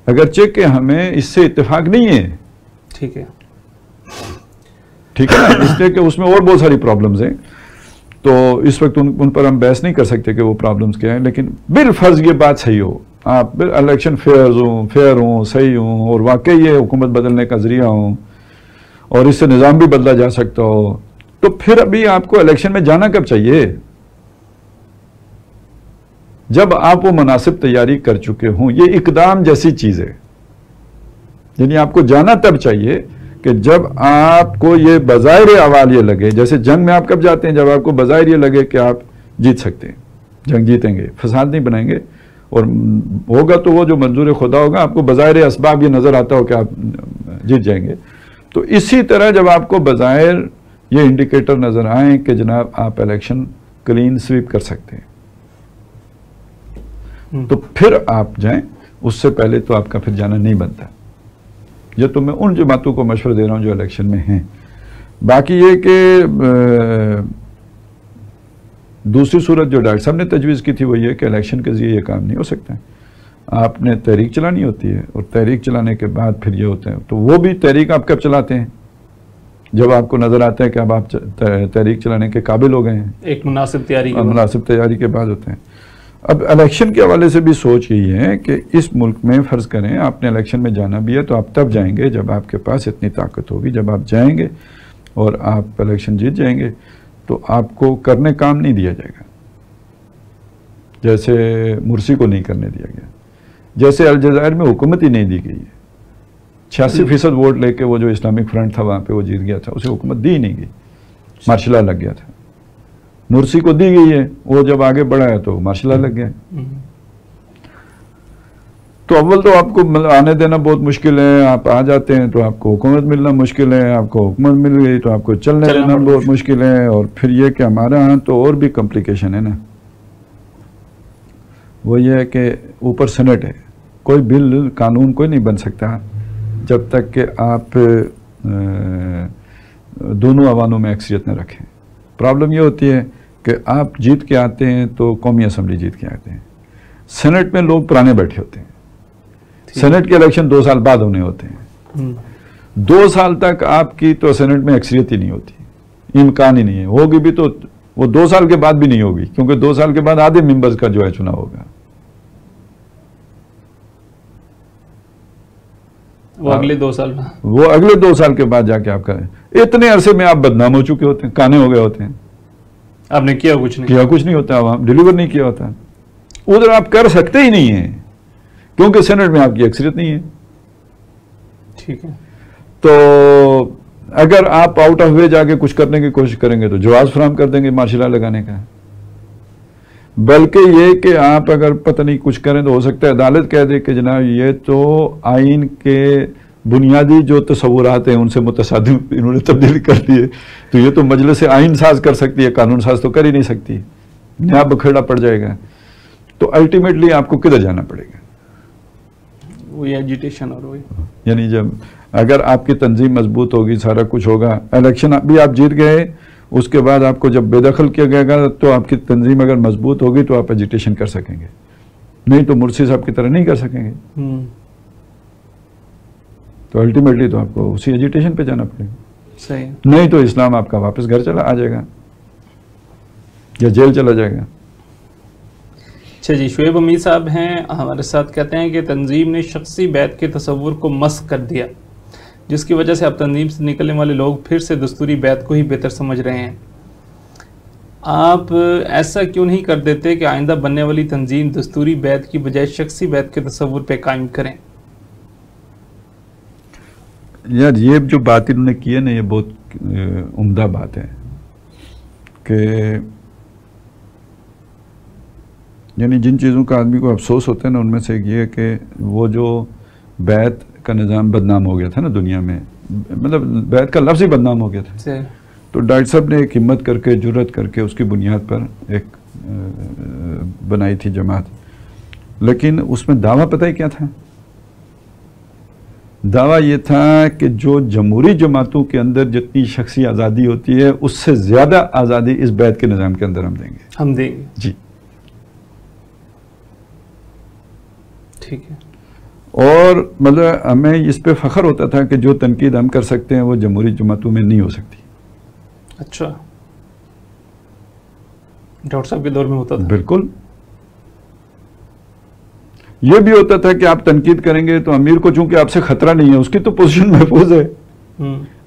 اگرچہ کہ ہمیں اس سے اتفاق نہیں ہے، ٹھیک ہے نا، اس لیے کہ اس میں اور بہت ساری پرابلمز ہیں، تو اس وقت ان پر ہم بحث نہیں کر سکتے کہ وہ پرابلمز کیا ہیں. لیکن بالفرض یہ بات صحیح ہو، آپ الیکشن فیئر ہوں، صحیح ہوں، اور واقعی یہ حکومت بدلنے کا ذریعہ ہوں اور اس سے نظام بھی بدلا جا سکتا ہو، تو پھر ابھی آپ کو الیکشن میں جانا کب چاہیے؟ جب آپ وہ مناسب تیاری کر چکے ہوں. یہ اقدام جیسی چیز ہے، یعنی آپ کو جانا تب چاہیے کہ جب آپ کو یہ بظاہر احوال یہ لگے. جیسے جنگ میں آپ کب جاتے ہیں؟ جب آپ کو بظاہر یہ لگے کہ آپ جیت سکتے ہیں، جنگ جیتیں گے، فساد نہیں بنائیں گے، اور ہوگا تو وہ جو منظور خدا ہوگا، آپ کو بظاہر اسباب یہ نظر آتا ہو کہ آپ جیت جائیں گے. تو اسی طرح جب آپ کو بظاہر یہ انڈیکیٹر نظر آئیں کہ جناب آپ الیکشن کلین سویپ کر سکتے ہیں، تو پھر آپ جائیں. اس سے پہلے تو آپ کا پھر جانا نہیں بنتا. یہ تو میں ان جماعتوں کو مشورہ دے رہا ہوں جو الیکشن میں ہیں. باقی یہ کہ دوسری صورت جو ڈاکٹر صاحب نے تجویز کی تھی وہ یہ کہ الیکشن کے ذریعے یہ کام نہیں ہو سکتا ہے، آپ نے تحریک چلانی ہوتی ہے، اور تحریک چلانے کے بعد پھر یہ ہوتے ہیں. تو وہ بھی تحریک آپ کب چلاتے ہیں؟ جب آپ کو نظر آتا ہے کہ اب آپ تحریک چلانے کے قابل ہو گئے ہیں، ایک مناسب تیاری کے بعد ہوتے ہیں. اب الیکشن کے حوالے سے بھی سوچ یہی ہے کہ اس ملک میں فرض کریں آپ نے الیکشن میں جانا بھی ہے، تو آپ تب جائیں گے جب آپ کے پاس اتنی طاقت ہوگی. جب آپ جائیں گے اور آپ الیکشن جیت جائیں گے تو آپ کو کرنے کام نہیں دیا جائے گا، جیسے مرسی کو نہیں کرنے دیا گیا، جیسے الجزائر میں حکومت ہی نہیں دی گئی ہے. 86% ووٹ لے کے وہ جو اسلامک فرنٹ تھا وہاں پہ وہ جیت گیا تھا، اسے حکومت دی ہی نہیں گئی، مارشل لا لگ گیا تھا. مرسی کو دی گئی ہے، وہ جب آگے بڑھا ہے تو مارشل لا لگ گیا. تو اول تو آپ کو آنے دینا بہت مشکل ہے، آپ آ جاتے ہیں تو آپ کو حکومت ملنا مشکل ہے، آپ کو حکومت مل گئی تو آپ کو چلنے دینا بہت مشکل ہے. اور پھر یہ کہ ہمارے ہاں تو اور بھی کمپلیکیشن ہے نا، وہ یہ ہے کہ اوپر سینٹ ہے، کوئی بل قانون کوئی نہیں بن سکتا جب تک کہ آپ دونوں ایوانوں میں اکثریت نہ رکھیں. پرابلم یہ ہوتی ہے کہ آپ جیت کے آتے ہیں تو قومی اسمبلی جیت کے آتے ہیں، سینٹ میں لوگ پرانے بیٹھے ہوتے ہیں، سینٹ کے الیکشن 2 سال بعد ہونے ہوتے ہیں. 2 سال تک آپ کی تو سینٹ میں اکثریت ہی نہیں ہوتی، امکان ہی نہیں ہے. ہوگی بھی تو وہ 2 سال کے بعد بھی نہیں ہوگی، کیونکہ 2 سال کے بعد آدھے ممبرز کا جو ہے چنا ہوگا. وہ اگلے 2 سال میں، وہ اگلے 2 سال کے بعد جا کے آپ کریں. اتنے عرصے میں آپ بدنام ہو چکے ہوتے ہیں، کانے ہو گئے ہوتے ہیں، آپ نے کیا کچھ نہیں ہوتا، عوام ڈیلیور نہیں کیا ہوتا. ادھر آپ کر سکتے ہی نہیں ہیں کیونکہ سینٹ میں آپ کی اکثریت نہیں ہے. ٹھیک ہے، تو اگر آپ آؤٹ آف وے جا کے کچھ کرنے کی کوشش کریں گے تو جواز فراہم کر دیں گے مارشل لا لگانے کا. بلکہ یہ کہ آپ اگر پتہ نہیں کچھ کریں تو ہو سکتا ہے عدالت کہہ دے کہ جناب یہ تو آئین کے بنیادی جو تصورات ہیں ان سے متصادم انہوں نے تبدیل کر دیے، تو یہ تو مجلس آئین ساز کر سکتی ہے، قانون ساز تو کر ہی نہیں سکتی، نیا بکھیڑا پڑ جائے گا. تو الٹیمیٹلی آپ کو کدھر جانا پڑے گا؟ وہی ایجیٹیشن. اور وہی یعنی جب اگر آپ کی تنظیم مضبوط ہوگی، سارا کچھ ہوگا، الیکشن بھی آپ جیت گئے، اس کے بعد آپ کو جب بے دخل کیا گیا گا تو آپ کی تنظیم اگر مضبوط ہوگی تو آپ ایجیٹیشن کر سکیں گے، نہیں تو مرسی صاحب کی طرح نہیں کر سکیں گے. تو الٹیمیٹلی تو آپ کو اسی ایجیٹیشن پہ جانا پڑے گا. صحیح، نہیں تو اسلام آپ کا واپس گھر چلا آ جائے گا یا جیل چلا جائے گا. اچھا جی، شعیب امید صاحب ہیں ہمارے ساتھ، کہتے ہیں کہ تنظیم نے شخصی بیعت کے تصور کو مسخ کر دیا، جس کی وجہ سے اب تنظیم سے نکلنے والے لوگ پھر سے دستوری بیعت کو ہی بہتر سمجھ رہے ہیں. آپ ایسا کیوں نہیں کر دیتے کہ آئندہ بننے والی تنظیم دستوری بیعت کی بجائے شخصی بیعت کے تصور پہ قائم کریں؟ یار یہ جو بات انہوں نے کی ہے نا، یہ بہت عمدہ بات ہے کہ یعنی جن چیزوں کا آدمی کو افسوس ہوتا ہے نا، ان میں سے ایک یہ ہے کہ وہ جو بیعت کا نظام بدنام ہو گیا تھا نا دنیا میں، مطلب بیعت کا لفظ ہی بدنام ہو گیا تھا. تو ڈاکٹر صاحب نے ایک ہمت کر کے، جرت کر کے اس کی بنیاد پر ایک بنائی تھی جماعت، لیکن اس میں دعویٰ پتہ ہی کیا تھا؟ دعویٰ یہ تھا کہ جو جمہوری جماعتوں کے اندر جتنی شخصی آزادی ہوتی ہے اس سے زیادہ آزادی اس بیعت کے نظام کے اندر ہم دیں گے جی. ٹھیک ہے. اور مطلب ہمیں اس پہ فخر ہوتا تھا کہ جو تنقید ہم کر سکتے ہیں وہ جمہوری جماعتوں میں نہیں ہو سکتی. اچھا، ڈاکٹر صاحب کے دور میں ہوتا تھا؟ بالکل. یہ بھی ہوتا تھا کہ آپ تنقید کریں گے تو امیر کو چونکہ آپ سے خطرہ نہیں ہے، اس کی تو پوزیشن محفوظ ہے،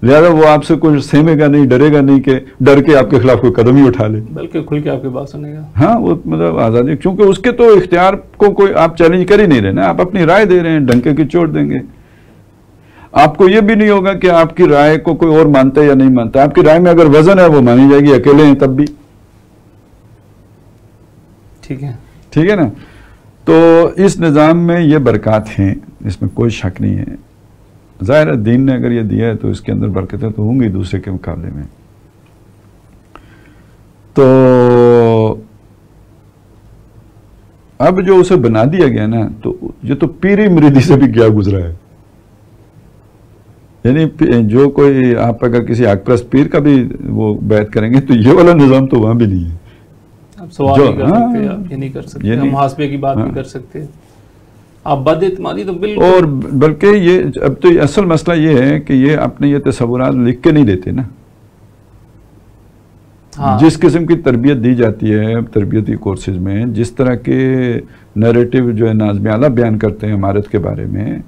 لہذا وہ آپ سے کچھ سہمے گا نہیں، ڈرے گا نہیں کہ ڈر کے آپ کے خلاف کوئی قدم ہی اٹھا لے، بلکہ کھل کے آپ کی بات سنے گا. ہاں وہ مطلب آزادی، چونکہ اس کے تو اختیار کو کوئی آپ چیلنج کر ہی نہیں رہے نا، آپ اپنی رائے دے رہے ہیں، ڈنکے کی چوٹ دیں گے. آپ کو یہ بھی نہیں ہوگا کہ آپ کی رائے کو کوئی اور مانتا ہے یا نہیں مانتا. آپ کی رائے میں اگر وزن ہے وہ مانی جائے گی، اکیلے ہیں تب بھی. ٹھیک ہے نا. تو اس نظام میں یہ برکات ہیں، اس میں کوئی شک نہیں ہے. ظاہر ہے دین نے اگر یہ دیا ہے تو اس کے اندر برکتیں تو ہوں گی دوسرے کے مقابلے میں. تو اب جو اسے بنا دیا گیا نا، تو یہ تو پیری مریدی سے بھی کیا گزرا ہے. یعنی جو کوئی آپ اگر کسی حق پرست پیر کا بھی وہ بیعت کریں گے تو یہ والا نظام تو وہاں بھی نہیں ہے. آپ سوال نہیں کر سکتے، آپ یہ نہیں کر سکتے، محاسبے کی بات نہیں کر سکتے، آپ بد اعتمادی تو بالکل. اور بلکہ یہ اب تو اصل مسئلہ یہ ہے کہ یہ اپنے یہ تصورات لکھ کے نہیں دیتے نا. جس قسم کی تربیت دی جاتی ہے تربیتی کورسز میں، جس طرح کے نیریٹو جو ہے ناظم اعلیٰ بیان کرتے ہیں عمارت کے بارے میں،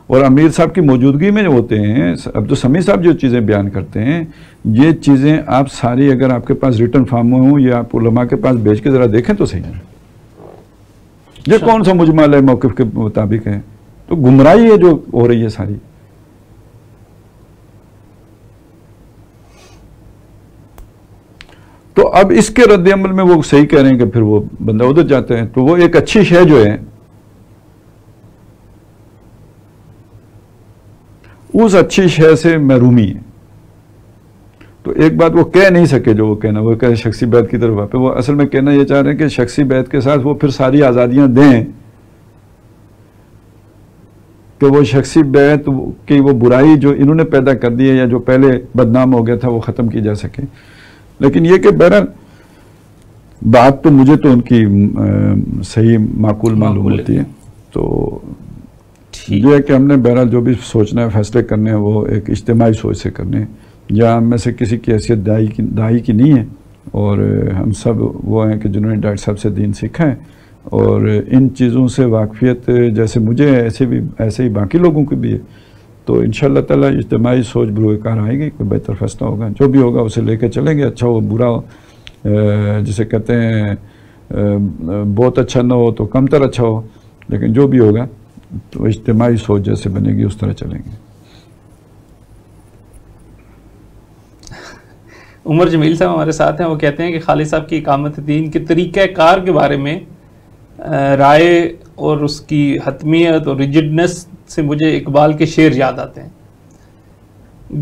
اور امیر صاحب کی موجودگی میں جو ہوتے ہیں، عبد السمیع صاحب جو چیزیں بیان کرتے ہیں، یہ چیزیں آپ ساری اگر آپ کے پاس ریٹن فارم میں ہوں یا آپ علماء کے پاس بھیج کے ذرا دیکھیں تو صحیح ہے. یہ کون سا مجمل ہے موقف کے مطابق ہے؟ تو گمراہی ہے جو ہو رہی ہے ساری. تو اب اس کے رد عمل میں وہ صحیح کہہ رہے ہیں کہ پھر وہ بندہ ادھر جاتے ہیں. تو وہ ایک اچھی شے جو ہے اس اچھی شے سے محرومی ہے. تو ایک بات وہ کہہ نہیں سکے جو وہ کہنا، وہ کہے شخصی بیعت کی طرف واپس. وہ اصل میں کہنا یہ چاہ رہے ہیں کہ شخصی بیعت کے ساتھ وہ پھر ساری آزادیاں دیں کہ وہ شخصی بیعت کی وہ برائی جو انہوں نے پیدا کر دی ہے یا جو پہلے بدنام ہو گیا تھا وہ ختم کی جا سکے. لیکن یہ کہ بہرحال بات تو مجھے تو ان کی صحیح معقول معلوم ہوتی ہے. تو یہ ہے کہ ہم نے بہرحال جو بھی سوچنا ہے، فیصلے کرنے ہیں، وہ ایک اجتماعی سوچ سے کرنے ہیں. یا ہم میں سے کسی کی حیثیت داعی کی نہیں ہے، اور ہم سب وہ ہیں کہ جنہوں نے ڈاکٹر صاحب سے دین سیکھا ہے، اور ان چیزوں سے واقفیت جیسے مجھے ایسے ہی باقی لوگوں کی بھی ہے. تو انشاءاللہ تعالی اجتماعی سوچ بروئے کار آئے گی، کوئی بہتر فیصلہ ہوگا. جو بھی ہوگا اسے لے کے چلیں گے، اچھا ہو برا ہو، جسے کہتے ہیں بہت اچھا نہ ہو تو کم تر اچھا ہو، لیکن جو بھی ہوگا تو اجتماعی سوچ جیسے بنے گی اس طرح چلیں گے. عمر جمیل صاحب ہمارے ساتھ ہیں، وہ کہتے ہیں کہ خالد صاحب کی اقامت دین کے طریقہ کار کے بارے میں رائے اور اس کی حتمیت اور ریجڈنس سے مجھے اقبال کے شعر یاد آتے ہیں.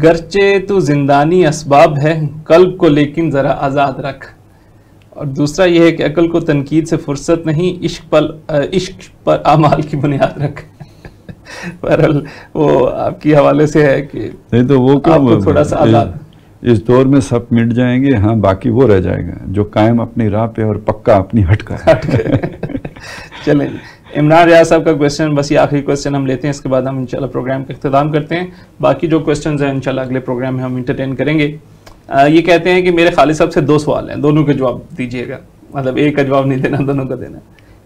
گرچہ تو زندانی اسباب ہے قلب کو لیکن ذرا آزاد رکھ. اور دوسرا یہ ہے کہ عقل کو تنقید سے فرصت نہیں، عشق پر اعمال کی بنیاد رکھ. بہرحال وہ آپ کی حوالے سے ہے کہ نہیں تو وہ آپ کو تھوڑا سا آزاد. اس دور میں سب مٹ جائیں گے، ہاں باقی وہ رہ جائے گا جو قائم اپنی راہ پہ اور پکا اپنی ہٹ کا ہے. چلیں عمران ریاض صاحب کا کویسچن، بس یہ آخری کویسچن ہم لیتے ہیں، اس کے بعد ہم انشاءاللہ پروگرام کا اختتام کرتے ہیں. باقی جو کویسچنز ہیں انشاءاللہ اگلے پروگرام میں ہم انٹرٹین کریں گے. یہ کہتے ہیں کہ میرے خالد صاحب سے 2 سوال ہیں، دونوں کے جواب دیجیے گا، مطلب ایک کا جواب نہیں دینا، دونوں کا دینا.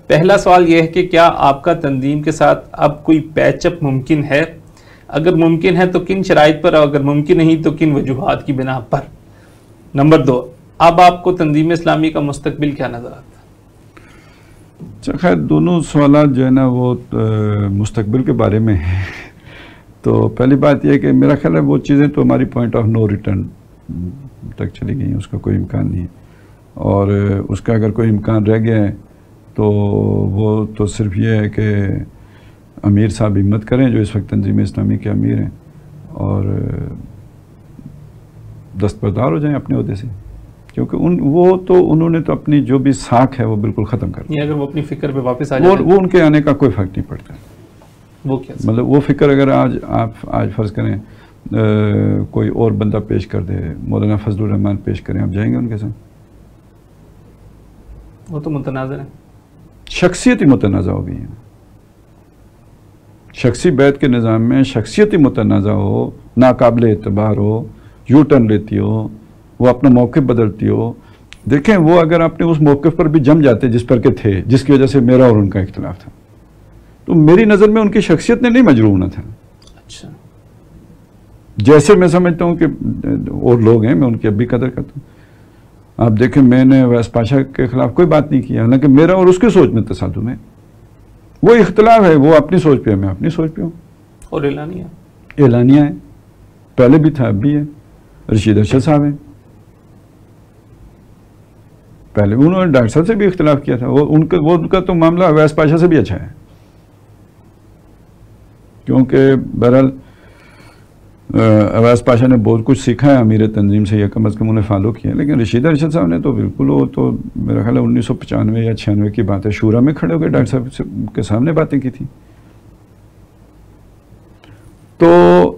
پہلا سوال یہ ہے کہ کیا آپ کا تنظیم کے ساتھ اب کوئی پیچ اپ ممکن ہے؟ اگر ممکن ہے تو کن شرائط پر، اور اگر ممکن نہیں تو کن وجوہات کی بنا پر؟ نمبر 2، اب آپ کو تنظیم اسلامی کا مستقبل کیا نظر آتا ہے؟ خیر دونوں سوالات جو ہے نا وہ مستقبل کے بارے میں ہیں. تو پہلی بات یہ کہ میرا خیال ہے وہ چیزیں تو ہماری پوائنٹ آف نو ریٹرن تک چلی گئی ہیں، اس کا کوئی امکان نہیں ہے. اور اس کا اگر کوئی امکان رہ گیا ہے تو وہ تو صرف یہ ہے کہ امیر صاحب ہمت کریں جو اس وقت تنظیم اسلامی کے امیر ہیں، اور دستبردار ہو جائیں اپنے عہدے سے، کیونکہ وہ تو انہوں نے تو اپنی جو بھی ساکھ ہے وہ بالکل ختم کر دی. اگر وہ اپنی فکر پہ واپس آ جائے وہ ان کے آنے کا کوئی فرق نہیں پڑتا. وہ کیا مطلب وہ فکر اگر آج فرض کریں کوئی اور بندہ پیش کر دے, مولانا فضل الرحمان پیش کریں, آپ جائیں گے ان کے ساتھ؟ وہ تو متنازع ہے. شخصیت ہی متنازع ہو گئی ہے. شخصی بیعت کے نظام میں شخصیت ہی متنازع ہو, ناقابل اعتبار ہو, یو ٹرن لیتی ہو, وہ اپنا موقف بدلتی ہو. دیکھیں وہ اگر اپنے اس موقف پر بھی جم جاتے جس پر کے تھے, جس کی وجہ سے میرا اور ان کا اختلاف تھا, تو میری نظر میں ان کی شخصیت نے نہیں مجروح ہونا تھا. اچھا, جیسے میں سمجھتا ہوں کہ اور لوگ ہیں, میں ان کی اب بھی قدر کرتا ہوں. آپ دیکھیں میں نے ویس پاشا کے خلاف کوئی بات نہیں کیا, حالانکہ میرا اور اس کی سوچ میں تصادم ہے. وہ اختلاف ہے, وہ اپنی سوچ پہ ہے, میں اپنی سوچ پہ ہوں. اور اعلانیہ ہے, پہلے بھی تھا اب بھی ہے. رشید ارشد صاحب ہیں, پہلے انہوں نے ڈاکٹر صاحب سے بھی اختلاف کیا تھا. وہ ان کا تو معاملہ اویس پاشا سے بھی اچھا ہے, کیونکہ بہرحال اویس پاشا نے بہت کچھ سیکھا ہے امیر تنظیم سے, یا کم از کم انہیں فالو کیا. لیکن رشید ارشد صاحب نے تو بالکل, وہ تو میرا خیال ہے 1995 یا 96 کی بات ہے, شورا میں کھڑے ہو کے ڈاکٹر صاحب کے سامنے باتیں کی تھی. تو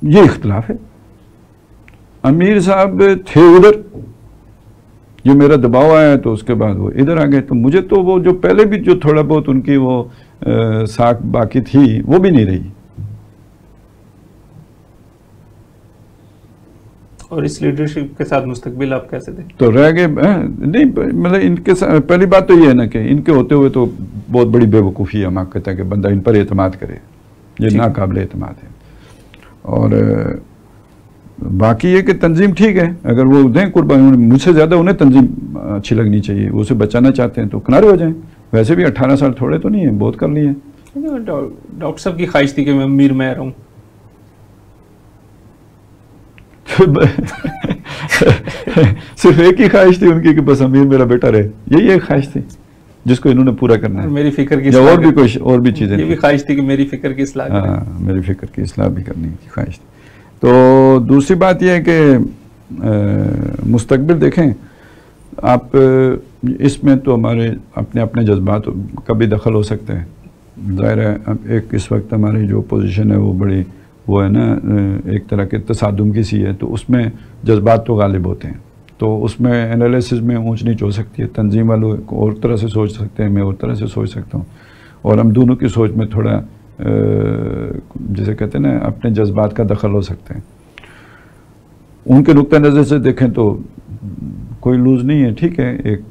یہ اختلاف ہے. امیر صاحب تھے ادھر, یہ میرا دباؤ آیا تو اس کے بعد وہ ادھر آ گئے. تو مجھے تو وہ جو پہلے بھی جو تھوڑا بہت ان کی وہ ساکھ باقی تھی وہ بھی نہیں رہی. اور اس لیڈرشپ کے ساتھ مستقبل آپ کیسے دیں؟ تو رہ گئے نہیں, مطلب ان کے پہلی بات تو یہ ہے نا کہ ان کے ہوتے ہوئے تو بہت بڑی بے وقوفی ہے. ہم آپ کہتے ہیں کہ بندہ ان پر اعتماد کرے, یہ ناقابل اعتماد ہے. اور باقی یہ کہ تنظیم ٹھیک ہے, اگر وہ دیں قربانی, مجھ سے زیادہ انہیں تنظیم اچھی لگنی چاہیے. وہ اسے بچانا چاہتے ہیں تو کنارے ہو جائیں. ویسے بھی 18 سال تھوڑے تو نہیں ہیں, بہت کر لیے. ڈاکٹر صاحب کی خواہش تھی کہ میں امیر میں رہوں. صرف ایک ہی خواہش تھی ان کی کہ بس امیر میرا بیٹا رہے, یہی ایک خواہش تھی جس کو انہوں نے پورا کرنا ہے. میری فکر کی اور بھی کوئی اور بھی چیزیں, یہ بھی خواہش تھی کہ میری فکر کی اصلاح, ہاں میری فکر کی اصلاح بھی کرنے کی خواہش تھی. تو دوسری بات یہ ہے کہ مستقبل دیکھیں آپ, اس میں تو ہمارے اپنے اپنے جذبات کا بھی دخل ہو سکتا ہے. ظاہر ہے ایک اس وقت ہماری جو پوزیشن ہے وہ بڑی وہ ہے نا, ایک طرح کے تصادم کی سی ہے, تو اس میں جذبات تو غالب ہوتے ہیں. تو اس میں انالیسس میں اونچ نیچ ہو سکتی ہے. تنظیم والوں اور طرح سے سوچ سکتے ہیں, میں اور طرح سے سوچ سکتا ہوں, اور ہم دونوں کی سوچ میں تھوڑا جسے کہتے ہیں نا اپنے جذبات کا دخل ہو سکتے ہیں. ان کے نقطہ نظر سے دیکھیں تو کوئی لوز نہیں ہے, ٹھیک ہے, ایک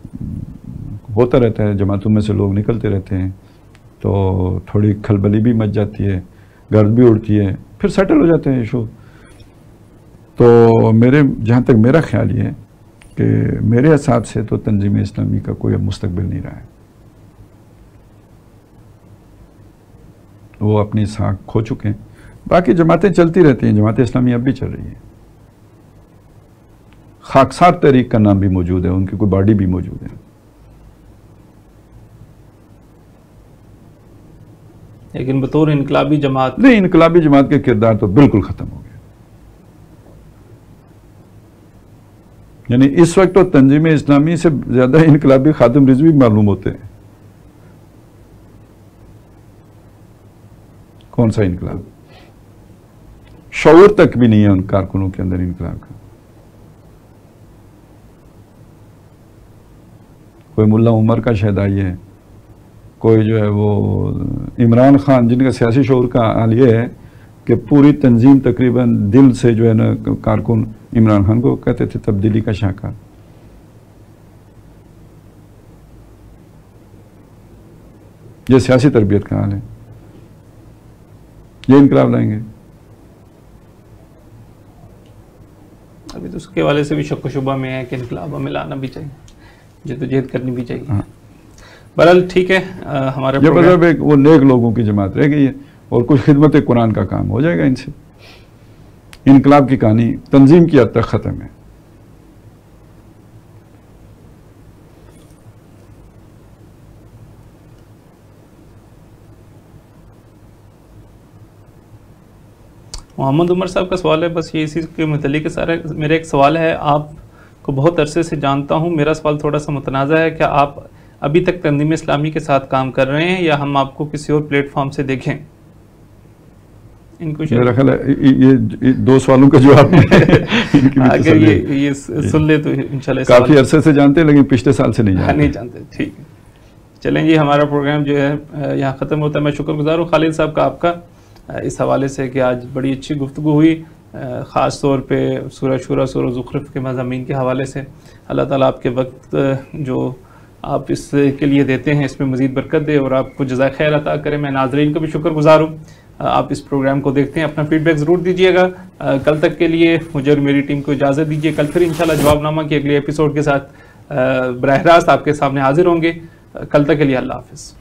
ہوتا رہتا ہے, جماعتوں میں سے لوگ نکلتے رہتے ہیں, تو تھوڑی کھلبلی بھی مچ جاتی ہے, گرد بھی اڑتی ہے, پھر سیٹل ہو جاتے ہیں ایشو. تو جہاں تک میرا خیال یہ ہے کہ میرے حساب سے تو تنظیم اسلامی کا کوئی اب مستقبل نہیں رہا ہے. وہ اپنی ساکھ کھو چکے ہیں. باقی جماعتیں چلتی رہتی ہیں, جماعت اسلامی اب بھی چل رہی ہے. خاکسار تحریک کا نام بھی موجود ہے, ان کی کوئی باڈی بھی موجود ہے. لیکن بطور انقلابی جماعت نہیں, انقلابی جماعت کے کردار تو بالکل ختم ہو گئے. یعنی اس وقت تو تنظیم اسلامی سے زیادہ انقلابی خادم رضوی معلوم ہوتے ہیں. کون سا انقلاب؟ شعور تک بھی نہیں ہے ان کارکنوں کے اندر انقلاب کا. کوئی ملا عمر کا شہدائی ہے, کوئی جو ہے وہ عمران خان, جن کا سیاسی شعور کا حال یہ ہے کہ پوری تنظیم تقریباً دل سے جو ہے نا کارکن عمران خان کو کہتے تھے تبدیلی کا شاہکار. یہ سیاسی تربیت کا حال ہے. یہ انقلاب لائیں گے. ابھی تو اس کے حوالے سے بھی شک و شبہ میں ہے کہ انقلاب ہمیں لانا بھی چاہیے, جدوجہد کرنی بھی چاہیے. بہرحال ٹھیک ہے, ہمارے یہ مطلب ایک وہ نیک لوگوں کی جماعت رہ گئی ہے, اور کچھ خدمت قرآن کا کام ہو جائے گا ان سے. انقلاب کی کہانی تنظیم کی حد تک ختم ہے. محمد عمر صاحب کا سوال ہے, بس یہ اسی کے متعلق سارا. میرا ایک سوال ہے, آپ کو بہت عرصے سے جانتا ہوں. میرا سوال تھوڑا سا متنازع ہے. کیا آپ ابھی تک تنظیم اسلامی کے ساتھ کام کر رہے ہیں یا ہم آپ کو کسی اور پلیٹ فارم سے دیکھیں؟ ان کو میرا خیال ہے یہ 2 سوالوں کا جواب اگر یہ سن لے تو انشاءاللہ. کافی عرصے سے جانتے ہیں لیکن پچھلے سال سے نہیں جانتے. ٹھیک ہے, چلیں جی, ہمارا پروگرام جو ہے یہاں ختم ہوتا ہے. میں شکر گزار ہوں خالد صاحب کا آپ کا اس حوالے سے کہ آج بڑی اچھی گفتگو ہوئی, خاص طور پہ سورہ شورا, سورہ زخرف کے مضامین کے حوالے سے. اللہ تعالیٰ آپ کے وقت جو آپ اس کے لیے دیتے ہیں اس میں مزید برکت دے اور آپ کو جزائے خیر عطا کرے. میں ناظرین کا بھی شکر گزار ہوں, آپ اس پروگرام کو دیکھتے ہیں. اپنا فیڈ بیک ضرور دیجیے گا. کل تک کے لیے مجھے اور میری ٹیم کو اجازت دیجیے. کل پھر انشاءاللہ جواب نامہ کے اگلے ایپیسوڈ کے ساتھ براہ راست آپ کے سامنے حاضر ہوں گے. کل تک کے لیے اللہ حافظ.